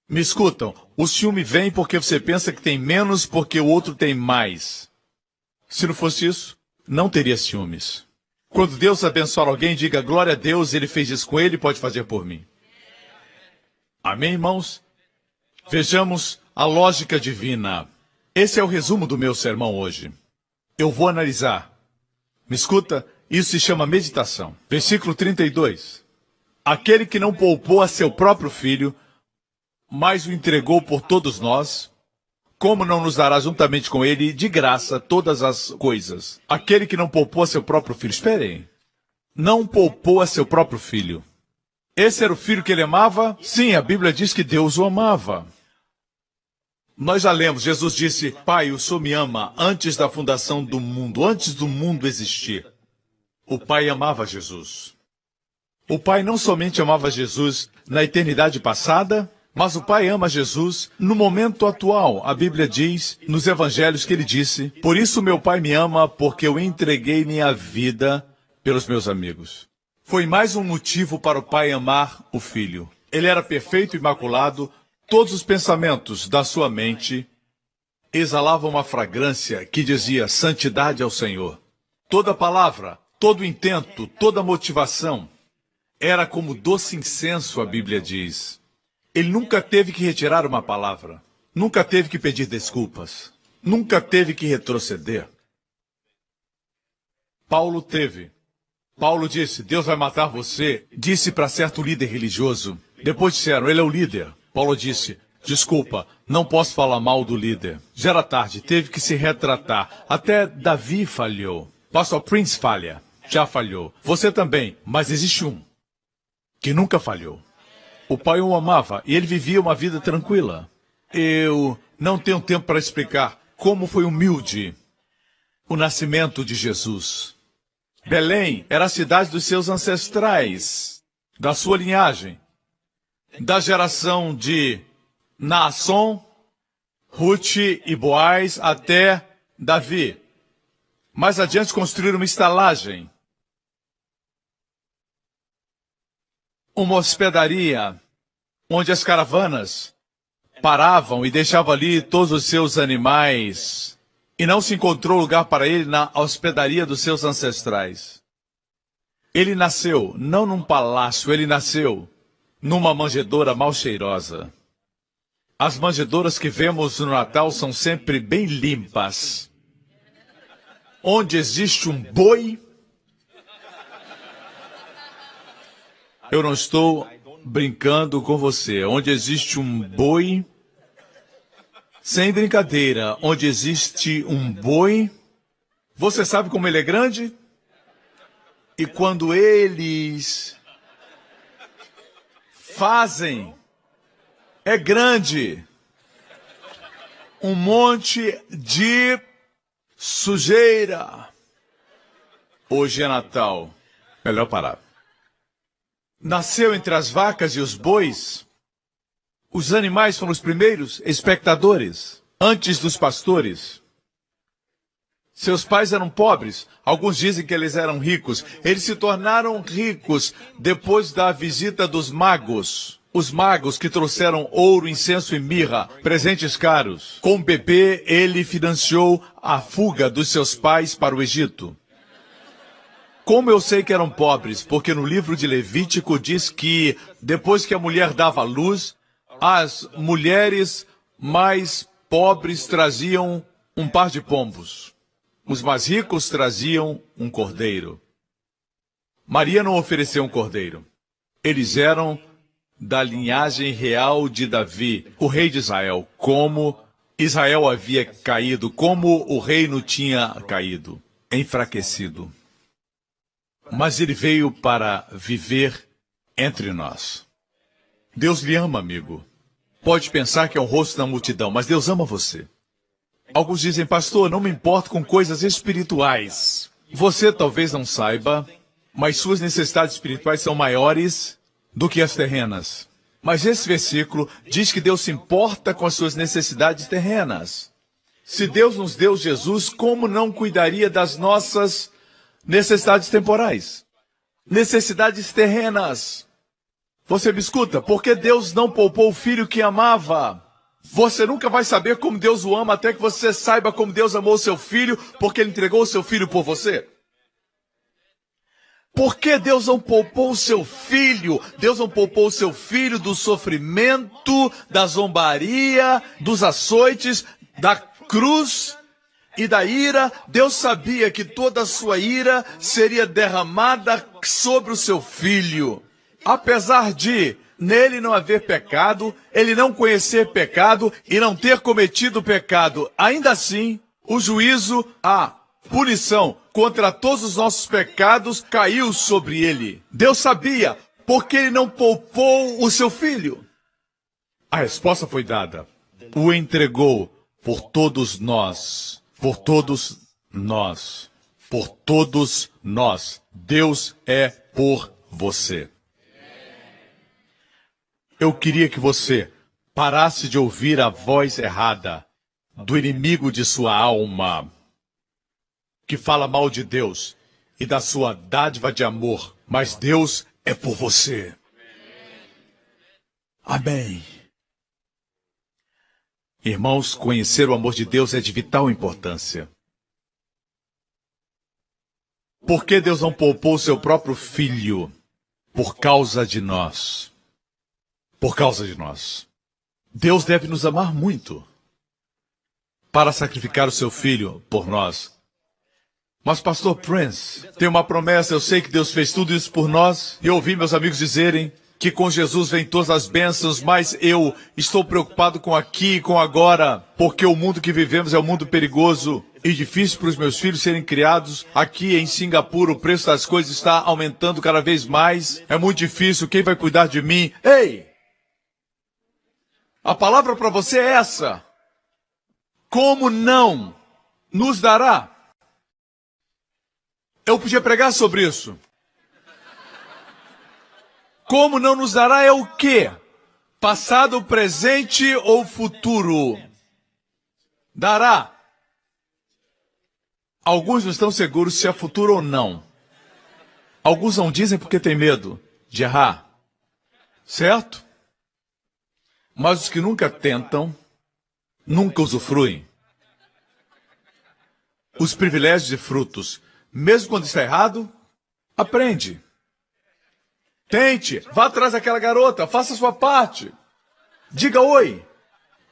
Me escutam, o ciúme vem porque você pensa que tem menos porque o outro tem mais. Se não fosse isso, não teria ciúmes. Quando Deus abençoar alguém, diga: glória a Deus, Ele fez isso com ele, pode fazer por mim. Amém, irmãos? Vejamos a lógica divina. Esse é o resumo do meu sermão hoje. Eu vou analisar. Me escuta, isso se chama meditação. Versículo 32. Aquele que não poupou a seu próprio filho, mas o entregou por todos nós, como não nos dará juntamente com ele, de graça, todas as coisas? Aquele que não poupou a seu próprio filho. Esperem. Não poupou a seu próprio filho. Esse era o filho que ele amava? Sim, a Bíblia diz que Deus o amava. Nós já lemos, Jesus disse: Pai, o Senhor me ama antes da fundação do mundo, antes do mundo existir. O Pai amava Jesus. O Pai não somente amava Jesus na eternidade passada, mas o Pai ama Jesus no momento atual. A Bíblia diz, nos evangelhos, que Ele disse: por isso meu Pai me ama, porque eu entreguei minha vida pelos meus amigos. Foi mais um motivo para o Pai amar o Filho. Ele era perfeito e imaculado. Todos os pensamentos da sua mente exalavam uma fragrância que dizia: santidade ao Senhor. Toda palavra, todo intento, toda motivação era como doce incenso, a Bíblia diz. Ele nunca teve que retirar uma palavra, nunca teve que pedir desculpas, nunca teve que retroceder. Paulo teve. Paulo disse: Deus vai matar você, disse para certo líder religioso. Depois disseram: ele é o líder. Paulo disse: desculpa, não posso falar mal do líder. Já era tarde, teve que se retratar. Até Davi falhou. Pastor Prince falha, já falhou. Você também, mas existe um que nunca falhou. O Pai o amava e ele vivia uma vida tranquila. Eu não tenho tempo para explicar como foi humilde o nascimento de Jesus. Belém era a cidade dos seus ancestrais, da sua linhagem, da geração de Naasson, Ruth e Boaz até Davi. Mais adiante construíram uma estalagem, uma hospedaria, onde as caravanas paravam e deixavam ali todos os seus animais. E não se encontrou lugar para ele na hospedaria dos seus ancestrais. Ele nasceu não num palácio, ele nasceu numa manjedoura mal cheirosa. As manjedouras que vemos no Natal são sempre bem limpas. Onde existe um boi, eu não estou brincando com você. Onde existe um boi, sem brincadeira, onde existe um boi, você sabe como ele é grande? E quando eles fazem, é grande. Um monte de sujeira. Hoje é Natal. Melhor parar. Nasceu entre as vacas e os bois. Os animais foram os primeiros espectadores, antes dos pastores. Seus pais eram pobres. Alguns dizem que eles eram ricos. Eles se tornaram ricos depois da visita dos magos. Os magos que trouxeram ouro, incenso e mirra, presentes caros. Com o bebê, ele financiou a fuga dos seus pais para o Egito. Como eu sei que eram pobres? Porque no livro de Levítico diz que depois que a mulher dava à luz, as mulheres mais pobres traziam um par de pombos. Os mais ricos traziam um cordeiro. Maria não ofereceu um cordeiro. Eles eram da linhagem real de Davi, o rei de Israel. Como Israel havia caído, como o reino tinha caído, enfraquecido. Mas ele veio para viver entre nós. Deus lhe ama, amigo. Pode pensar que é um rosto na multidão, mas Deus ama você. Alguns dizem, pastor, não me importo com coisas espirituais. Você talvez não saiba, mas suas necessidades espirituais são maiores do que as terrenas. Mas esse versículo diz que Deus se importa com as suas necessidades terrenas. Se Deus nos deu Jesus, como não cuidaria das nossas necessidades temporais? Necessidades terrenas. Você me escuta? Porque Deus não poupou o filho que amava. Você nunca vai saber como Deus o ama até que você saiba como Deus amou o seu filho, porque ele entregou o seu filho por você. Por que Deus não poupou o seu filho? Deus não poupou o seu filho do sofrimento, da zombaria, dos açoites, da cruz e da ira. Deus sabia que toda a sua ira seria derramada sobre o seu filho. Apesar de nele não haver pecado, ele não conhecer pecado e não ter cometido pecado, ainda assim, o juízo, a punição contra todos os nossos pecados caiu sobre ele. Deus sabia, porque ele não poupou o seu filho. A resposta foi dada. O entregou por todos nós. Por todos nós. Por todos nós. Deus é por você. Eu queria que você parasse de ouvir a voz errada do inimigo de sua alma, que fala mal de Deus e da sua dádiva de amor, mas Deus é por você. Amém. Irmãos, conhecer o amor de Deus é de vital importância. Por que Deus não poupou seu próprio filho? Por causa de nós. Por causa de nós. Deus deve nos amar muito para sacrificar o seu filho por nós. Mas, pastor Prince, tem uma promessa, eu sei que Deus fez tudo isso por nós. Eu ouvi meus amigos dizerem que com Jesus vem todas as bênçãos, mas eu estou preocupado com aqui e com agora, porque o mundo que vivemos é um mundo perigoso e difícil para os meus filhos serem criados. Aqui em Singapura, o preço das coisas está aumentando cada vez mais. É muito difícil, quem vai cuidar de mim? Ei! A palavra para você é essa. Como não nos dará? Eu podia pregar sobre isso. Como não nos dará é o quê? Passado, presente ou futuro? dará. Alguns não estão seguros se é futuro ou não. Alguns não dizem porque têm medo de errar. Certo? Mas os que nunca tentam, nunca usufruem. Os privilégios e frutos. Mesmo quando está errado, aprende. Tente, vá atrás daquela garota, faça a sua parte. Diga oi.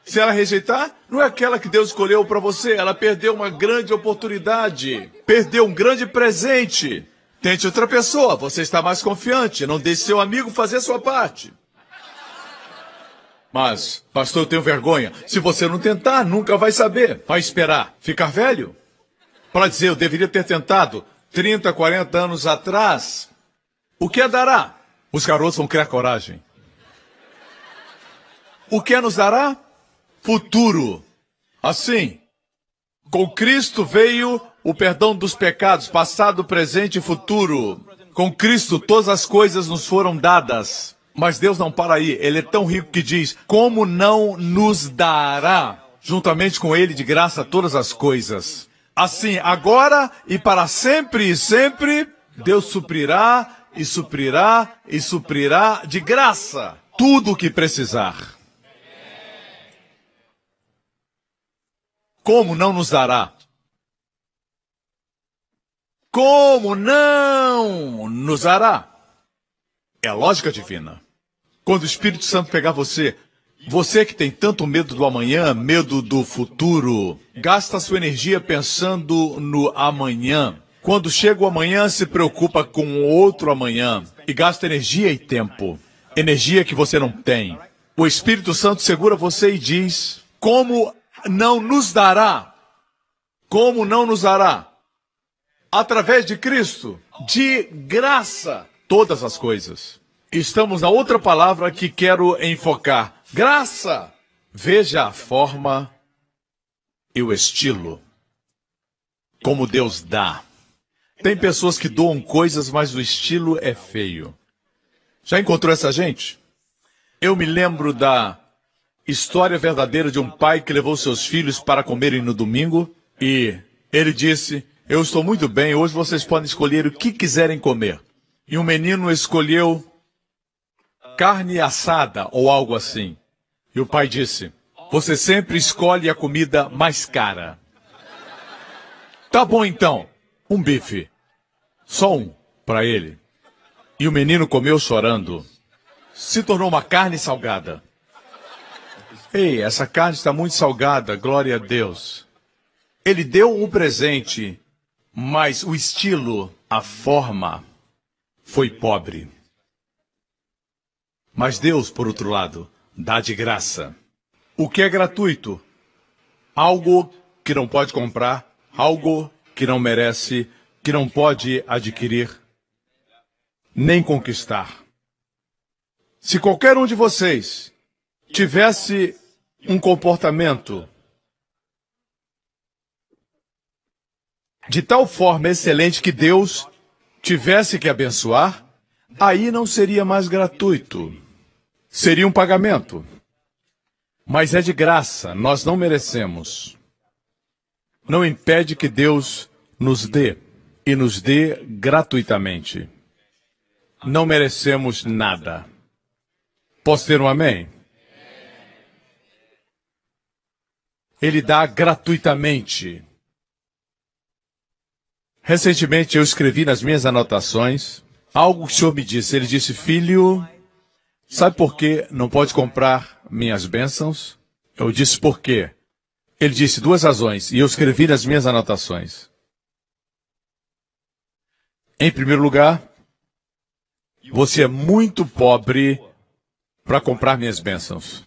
Se ela rejeitar, não é aquela que Deus escolheu para você. Ela perdeu uma grande oportunidade. Perdeu um grande presente. Tente outra pessoa, você está mais confiante. Não deixe seu amigo fazer a sua parte. Mas, pastor, eu tenho vergonha. Se você não tentar, nunca vai saber. Vai esperar ficar velho? Para dizer, eu deveria ter tentado 30, 40 anos atrás. O que dará? Os garotos vão criar coragem. O que nos dará? Futuro. Assim, com Cristo veio o perdão dos pecados, passado, presente e futuro. Com Cristo todas as coisas nos foram dadas. Mas Deus não para aí. Ele é tão rico que diz, como não nos dará, juntamente com Ele, de graça, todas as coisas. Assim, agora e para sempre e sempre, Deus suprirá e suprirá e suprirá de graça tudo o que precisar. Como não nos dará? Como não nos dará? É a lógica divina. Quando o Espírito Santo pegar você, você que tem tanto medo do amanhã, medo do futuro, gasta sua energia pensando no amanhã. Quando chega o amanhã, se preocupa com o outro amanhã e gasta energia e tempo. Energia que você não tem. O Espírito Santo segura você e diz, como não nos dará? Como não nos dará? Através de Cristo, de graça, todas as coisas. Estamos na outra palavra que quero enfocar. Graça. Veja a forma e o estilo. Como Deus dá. Tem pessoas que doam coisas, mas o estilo é feio. Já encontrou essa gente? Eu me lembro da história verdadeira de um pai que levou seus filhos para comerem no domingo e ele disse, eu estou muito bem, hoje vocês podem escolher o que quiserem comer. E um menino escolheu carne assada ou algo assim. E o pai disse, você sempre escolhe a comida mais cara. Tá bom então, um bife. Só um, para ele. E o menino comeu chorando. Se tornou uma carne salgada. Ei, essa carne está muito salgada, glória a Deus. Ele deu um presente, mas o estilo, a forma, foi pobre. Mas Deus, por outro lado, dá de graça. O que é gratuito? Algo que não pode comprar, algo que não merece, que não pode adquirir, nem conquistar. Se qualquer um de vocês tivesse um comportamento de tal forma excelente que Deus tivesse que abençoar, aí não seria mais gratuito. Seria um pagamento. Mas é de graça, nós não merecemos. Não impede que Deus nos dê, e nos dê gratuitamente. Não merecemos nada. Posso ter um amém? Ele dá gratuitamente. Recentemente eu escrevi nas minhas anotações algo que o Senhor me disse. Ele disse, filho, sabe por que não pode comprar minhas bênçãos? Eu disse, por quê? Ele disse, 2 razões, e eu escrevi nas minhas anotações. Em primeiro lugar, você é muito pobre para comprar minhas bênçãos.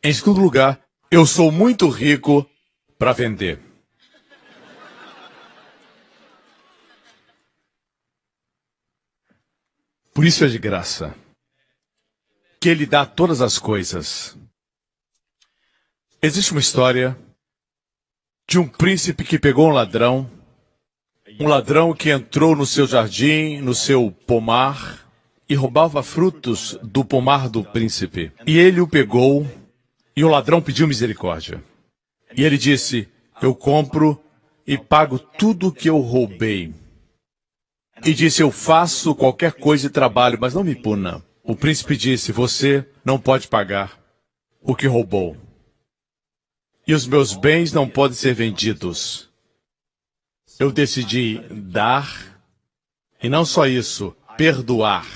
Em segundo lugar, eu sou muito rico para vender. Por isso é de graça. Que Ele dá todas as coisas. Existe uma história de um príncipe que pegou um ladrão que entrou no seu jardim, no seu pomar, e roubava frutos do pomar do príncipe. E ele o pegou, e o ladrão pediu misericórdia. E ele disse, eu compro e pago tudo o que eu roubei. E disse, eu faço qualquer coisa e trabalho, mas não me puna. O príncipe disse, você não pode pagar o que roubou. E os meus bens não podem ser vendidos. Eu decidi dar, e não só isso, perdoar.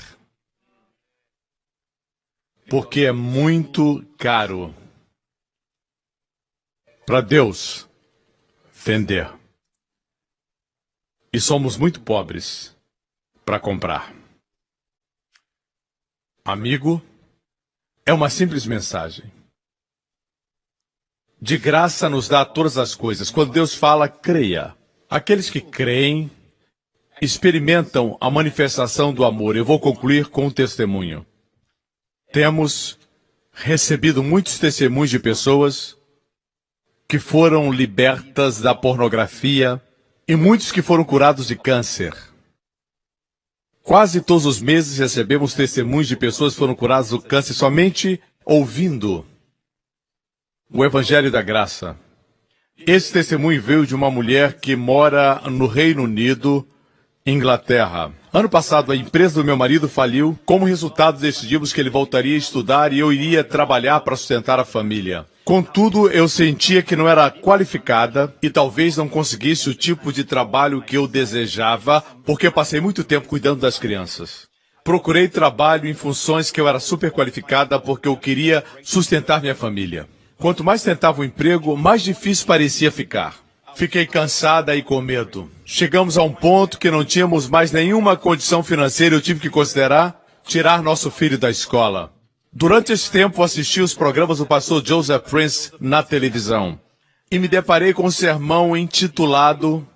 Porque é muito caro para Deus vender. E somos muito pobres para comprar. Amigo, é uma simples mensagem. De graça nos dá todas as coisas. Quando Deus fala, creia. Aqueles que creem experimentam a manifestação do amor. Eu vou concluir com um testemunho. Temos recebido muitos testemunhos de pessoas que foram libertas da pornografia e muitos que foram curados de câncer. Quase todos os meses recebemos testemunhos de pessoas que foram curadas do câncer somente ouvindo o Evangelho da Graça. Esse testemunho veio de uma mulher que mora no Reino Unido, Inglaterra. Ano passado, a empresa do meu marido faliu. Como resultado, decidimos que ele voltaria a estudar e eu iria trabalhar para sustentar a família. Contudo, eu sentia que não era qualificada e talvez não conseguisse o tipo de trabalho que eu desejava, porque passei muito tempo cuidando das crianças. Procurei trabalho em funções que eu era super qualificada porque eu queria sustentar minha família. Quanto mais tentava o emprego, mais difícil parecia ficar. Fiquei cansada e com medo. Chegamos a um ponto que não tínhamos mais nenhuma condição financeira e eu tive que considerar tirar nosso filho da escola. Durante esse tempo, assisti os programas do pastor Joseph Prince na televisão. E me deparei com um sermão intitulado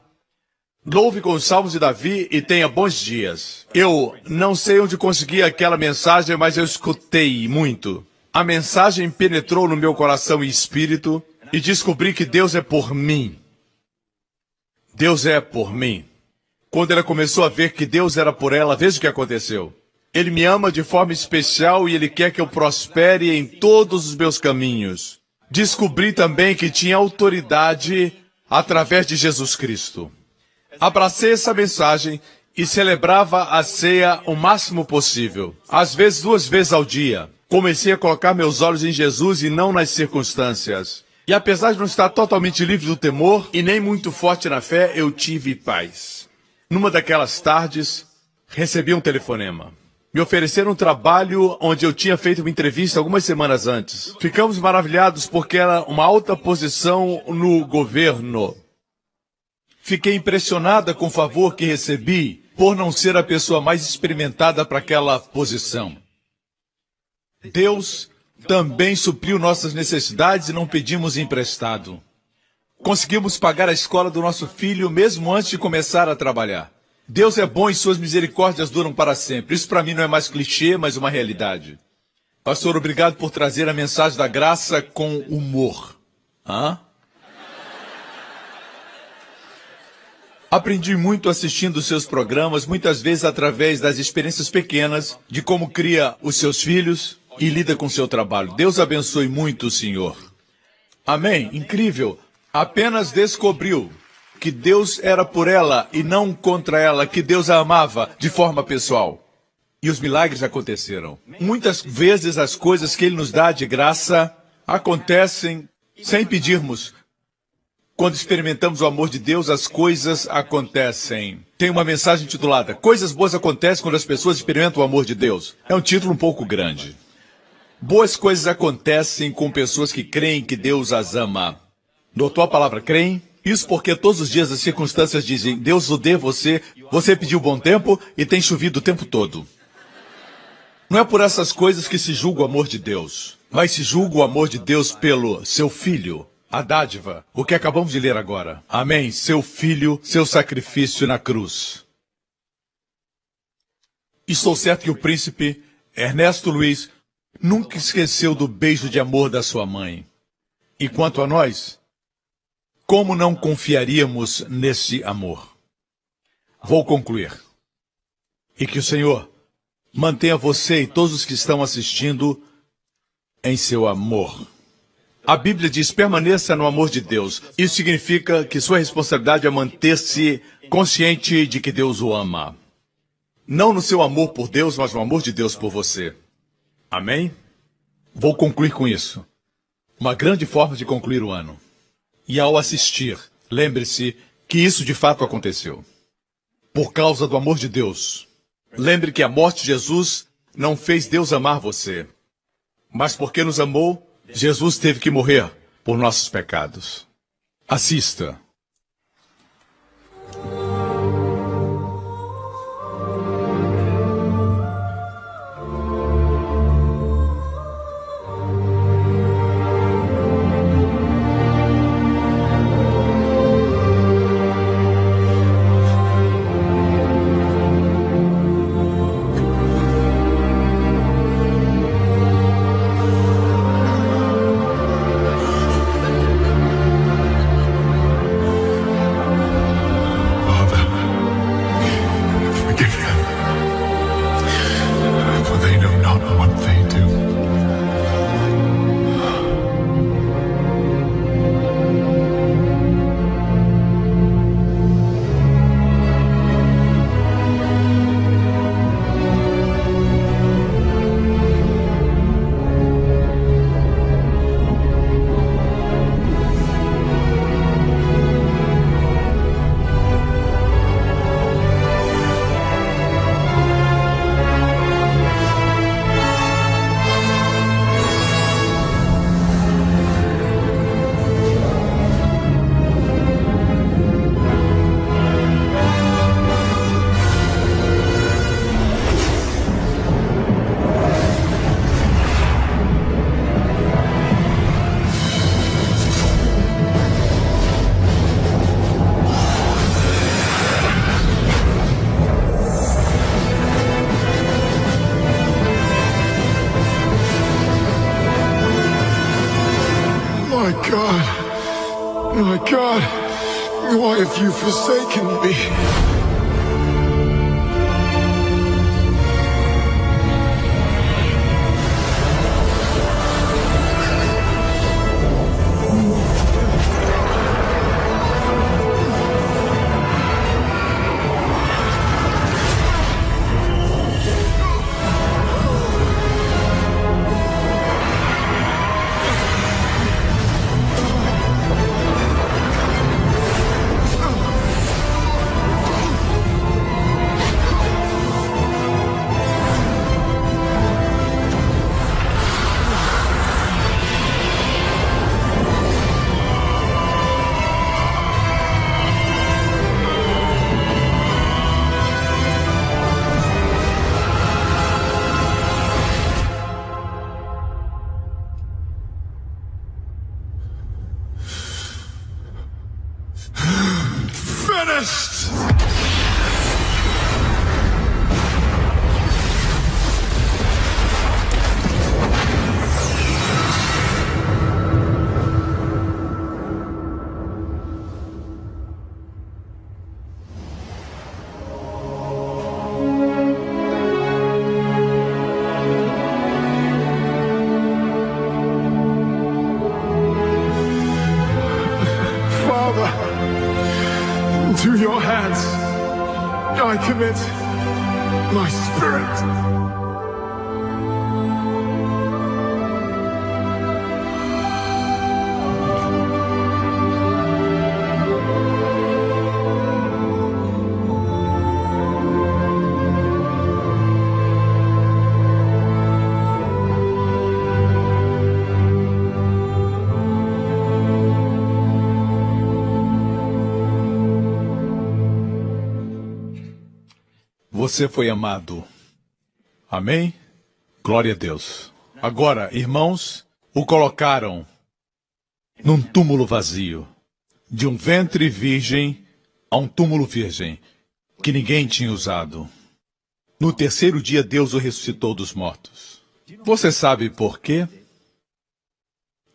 Louve com os salmos de Davi e tenha bons dias. Eu não sei onde consegui aquela mensagem, mas eu escutei muito. A mensagem penetrou no meu coração e espírito e descobri que Deus é por mim. Deus é por mim. Quando ela começou a ver que Deus era por ela, veja o que aconteceu. Ele me ama de forma especial e Ele quer que eu prospere em todos os meus caminhos. Descobri também que tinha autoridade através de Jesus Cristo. Abracei essa mensagem e celebrava a ceia o máximo possível. Às vezes, 2 vezes ao dia. Comecei a colocar meus olhos em Jesus e não nas circunstâncias. E apesar de não estar totalmente livre do temor e nem muito forte na fé, eu tive paz. Numa daquelas tardes, recebi um telefonema. Me ofereceram um trabalho onde eu tinha feito uma entrevista algumas semanas antes. Ficamos maravilhados porque era uma alta posição no governo. Fiquei impressionada com o favor que recebi por não ser a pessoa mais experimentada para aquela posição. Deus também supriu nossas necessidades e não pedimos emprestado. Conseguimos pagar a escola do nosso filho mesmo antes de começar a trabalhar. Deus é bom e suas misericórdias duram para sempre. Isso para mim não é mais clichê, mas uma realidade. Pastor, obrigado por trazer a mensagem da graça com humor. Aprendi muito assistindo os seus programas, muitas vezes através das experiências pequenas de como cria os seus filhos e lida com seu trabalho. Deus abençoe muito o senhor. Amém? Incrível. Apenas descobriu que Deus era por ela e não contra ela, que Deus a amava de forma pessoal. E os milagres aconteceram. Muitas vezes as coisas que Ele nos dá de graça acontecem sem pedirmos. Quando experimentamos o amor de Deus, as coisas acontecem. Tem uma mensagem intitulada Coisas Boas Acontecem quando as pessoas experimentam o amor de Deus. É um título um pouco grande. Boas coisas acontecem com pessoas que creem que Deus as ama. Notou a palavra creem? Isso porque todos os dias as circunstâncias dizem, Deus odeia você, você pediu bom tempo e tem chovido o tempo todo. Não é por essas coisas que se julga o amor de Deus, mas se julga o amor de Deus pelo seu Filho, a dádiva, o que acabamos de ler agora. Amém, seu Filho, seu sacrifício na cruz. Estou certo que o príncipe Ernesto Luiz nunca esqueceu do beijo de amor da sua mãe. E quanto a nós, como não confiaríamos nesse amor? Vou concluir. E que o Senhor mantenha você e todos os que estão assistindo em seu amor. A Bíblia diz: permaneça no amor de Deus. Isso significa que sua responsabilidade é manter-se consciente de que Deus o ama. Não no seu amor por Deus, mas no amor de Deus por você. Amém? Vou concluir com isso. Uma grande forma de concluir o ano. E ao assistir, lembre-se que isso de fato aconteceu. Por causa do amor de Deus. Lembre que a morte de Jesus não fez Deus amar você. Mas porque nos amou, Jesus teve que morrer por nossos pecados. Assista. My God, why have you forsaken me? Into your hands, I commit my spirit. Você foi amado. Amém? Glória a Deus. Agora, irmãos, o colocaram num túmulo vazio, de um ventre virgem a um túmulo virgem, que ninguém tinha usado. No terceiro dia, Deus o ressuscitou dos mortos. Você sabe por quê?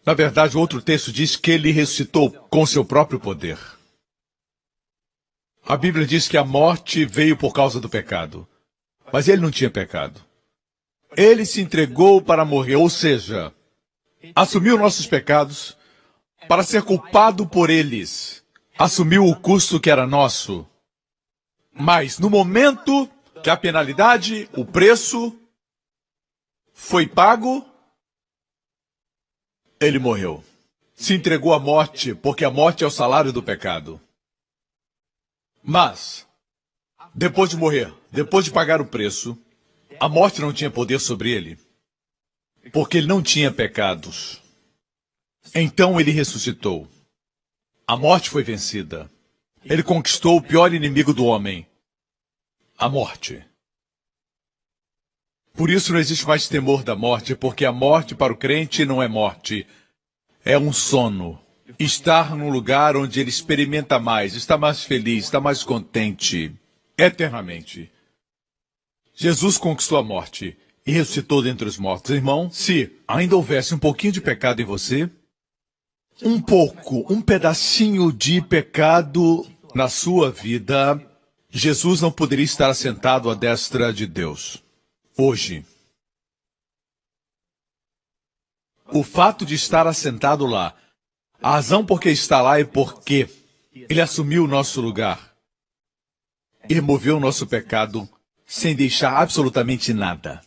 Na verdade, outro texto diz que ele ressuscitou com seu próprio poder. A Bíblia diz que a morte veio por causa do pecado. Mas ele não tinha pecado. Ele se entregou para morrer, ou seja, assumiu nossos pecados para ser culpado por eles. Assumiu o custo que era nosso. Mas no momento que a penalidade, o preço, foi pago, ele morreu. Se entregou à morte, porque a morte é o salário do pecado. Mas, depois de morrer, depois de pagar o preço, a morte não tinha poder sobre ele, porque ele não tinha pecados. Então ele ressuscitou. A morte foi vencida. Ele conquistou o pior inimigo do homem, a morte. Por isso não existe mais temor da morte, porque a morte para o crente não é morte, é um sono. Estar num lugar onde ele experimenta mais, está mais feliz, está mais contente, eternamente. Jesus conquistou a morte e ressuscitou dentre os mortos. Irmão, se ainda houvesse um pouquinho de pecado em você, um pedacinho de pecado na sua vida, Jesus não poderia estar assentado à destra de Deus. Hoje, o fato de estar assentado lá, a razão por que está lá é porque ele assumiu o nosso lugar e removeu o nosso pecado sem deixar absolutamente nada.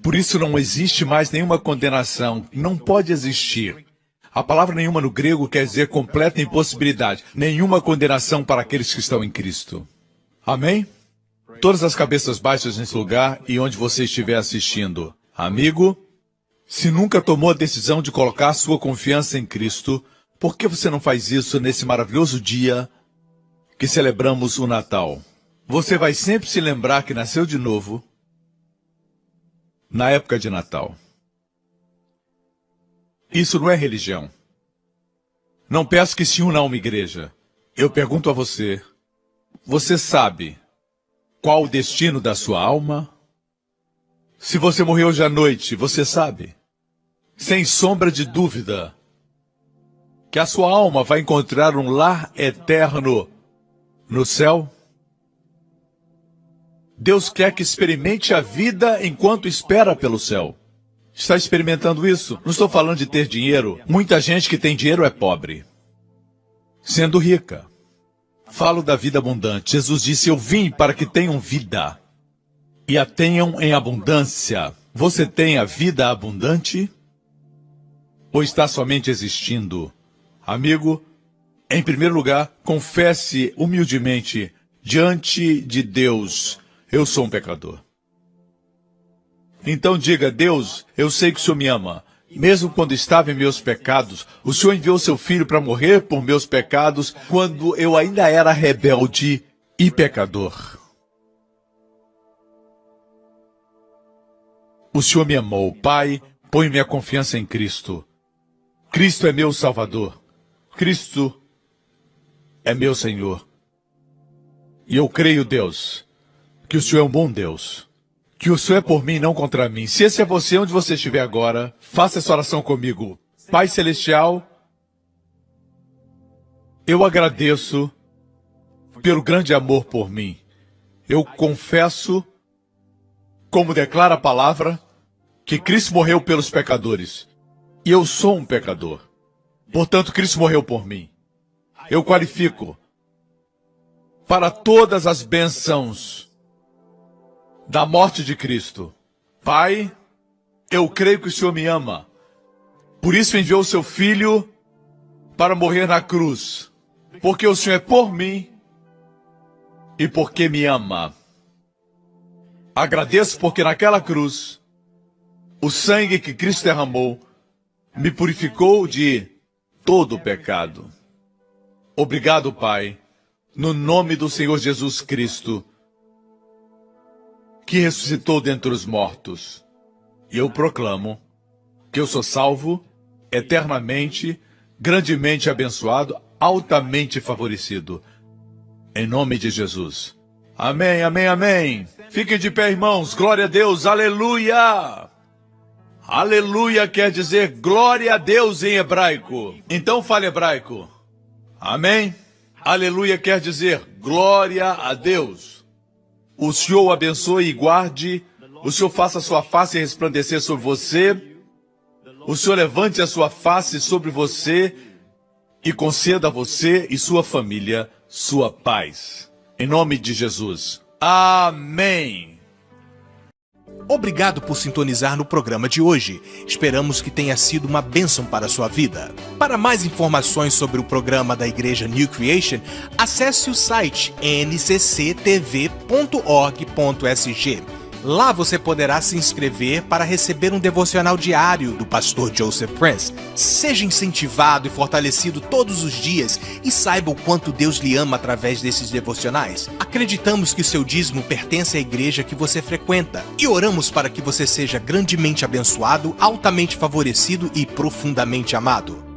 Por isso não existe mais nenhuma condenação, não pode existir. A palavra nenhuma no grego quer dizer completa impossibilidade, nenhuma condenação para aqueles que estão em Cristo. Amém? Todas as cabeças baixas nesse lugar e onde você estiver assistindo. Amigo, se nunca tomou a decisão de colocar sua confiança em Cristo, por que você não faz isso nesse maravilhoso dia que celebramos o Natal? Você vai sempre se lembrar que nasceu de novo na época de Natal. Isso não é religião. Não peço que se una a uma igreja. Eu pergunto a você, você sabe qual o destino da sua alma? Se você morrer hoje à noite, você sabe, sem sombra de dúvida, que a sua alma vai encontrar um lar eterno no céu? Deus quer que experimente a vida enquanto espera pelo céu. Está experimentando isso? Não estou falando de ter dinheiro. Muita gente que tem dinheiro é pobre, sendo rica. Falo da vida abundante. Jesus disse, eu vim para que tenham vida e a tenham em abundância. Você tem a vida abundante? Ou está somente existindo? Amigo, em primeiro lugar, confesse humildemente diante de Deus, eu sou um pecador. Então diga, Deus, eu sei que o Senhor me ama. Mesmo quando estava em meus pecados, o Senhor enviou seu Filho para morrer por meus pecados, quando eu ainda era rebelde e pecador. O Senhor me amou. Pai, ponho minha confiança em Cristo. Cristo é meu Salvador. Cristo é meu Senhor. E eu creio, Deus, que o Senhor é um bom Deus. Que o Senhor é por mim e não contra mim. Se esse é você, onde você estiver agora, faça essa oração comigo. Pai Celestial, eu agradeço pelo grande amor por mim. Eu confesso, como declara a palavra, que Cristo morreu pelos pecadores. E eu sou um pecador. Portanto, Cristo morreu por mim. Eu qualifico para todas as bênçãos da morte de Cristo. Pai, eu creio que o Senhor me ama. Por isso enviou o seu Filho para morrer na cruz. Porque o Senhor é por mim e porque me ama. Agradeço porque naquela cruz, o sangue que Cristo derramou me purificou de todo o pecado. Obrigado, Pai, no nome do Senhor Jesus Cristo, que ressuscitou dentre os mortos. E eu proclamo que eu sou salvo, eternamente, grandemente abençoado, altamente favorecido. Em nome de Jesus. Amém, amém, amém. Fiquem de pé, irmãos. Glória a Deus. Aleluia. Aleluia quer dizer glória a Deus em hebraico. Então fale hebraico. Amém. Aleluia quer dizer glória a Deus. O Senhor o abençoe e guarde. O Senhor faça sua face resplandecer sobre você. o Senhor levante a sua face sobre você e conceda a você e sua família sua paz. Em nome de Jesus. Amém. Obrigado por sintonizar no programa de hoje. Esperamos que tenha sido uma bênção para a sua vida. Para mais informações sobre o programa da Igreja New Creation, acesse o site ncctv.org.sg. Lá você poderá se inscrever para receber um devocional diário do pastor Joseph Prince. Seja incentivado e fortalecido todos os dias e saiba o quanto Deus lhe ama através desses devocionais. Acreditamos que o seu dízimo pertence à igreja que você frequenta e oramos para que você seja grandemente abençoado, altamente favorecido e profundamente amado.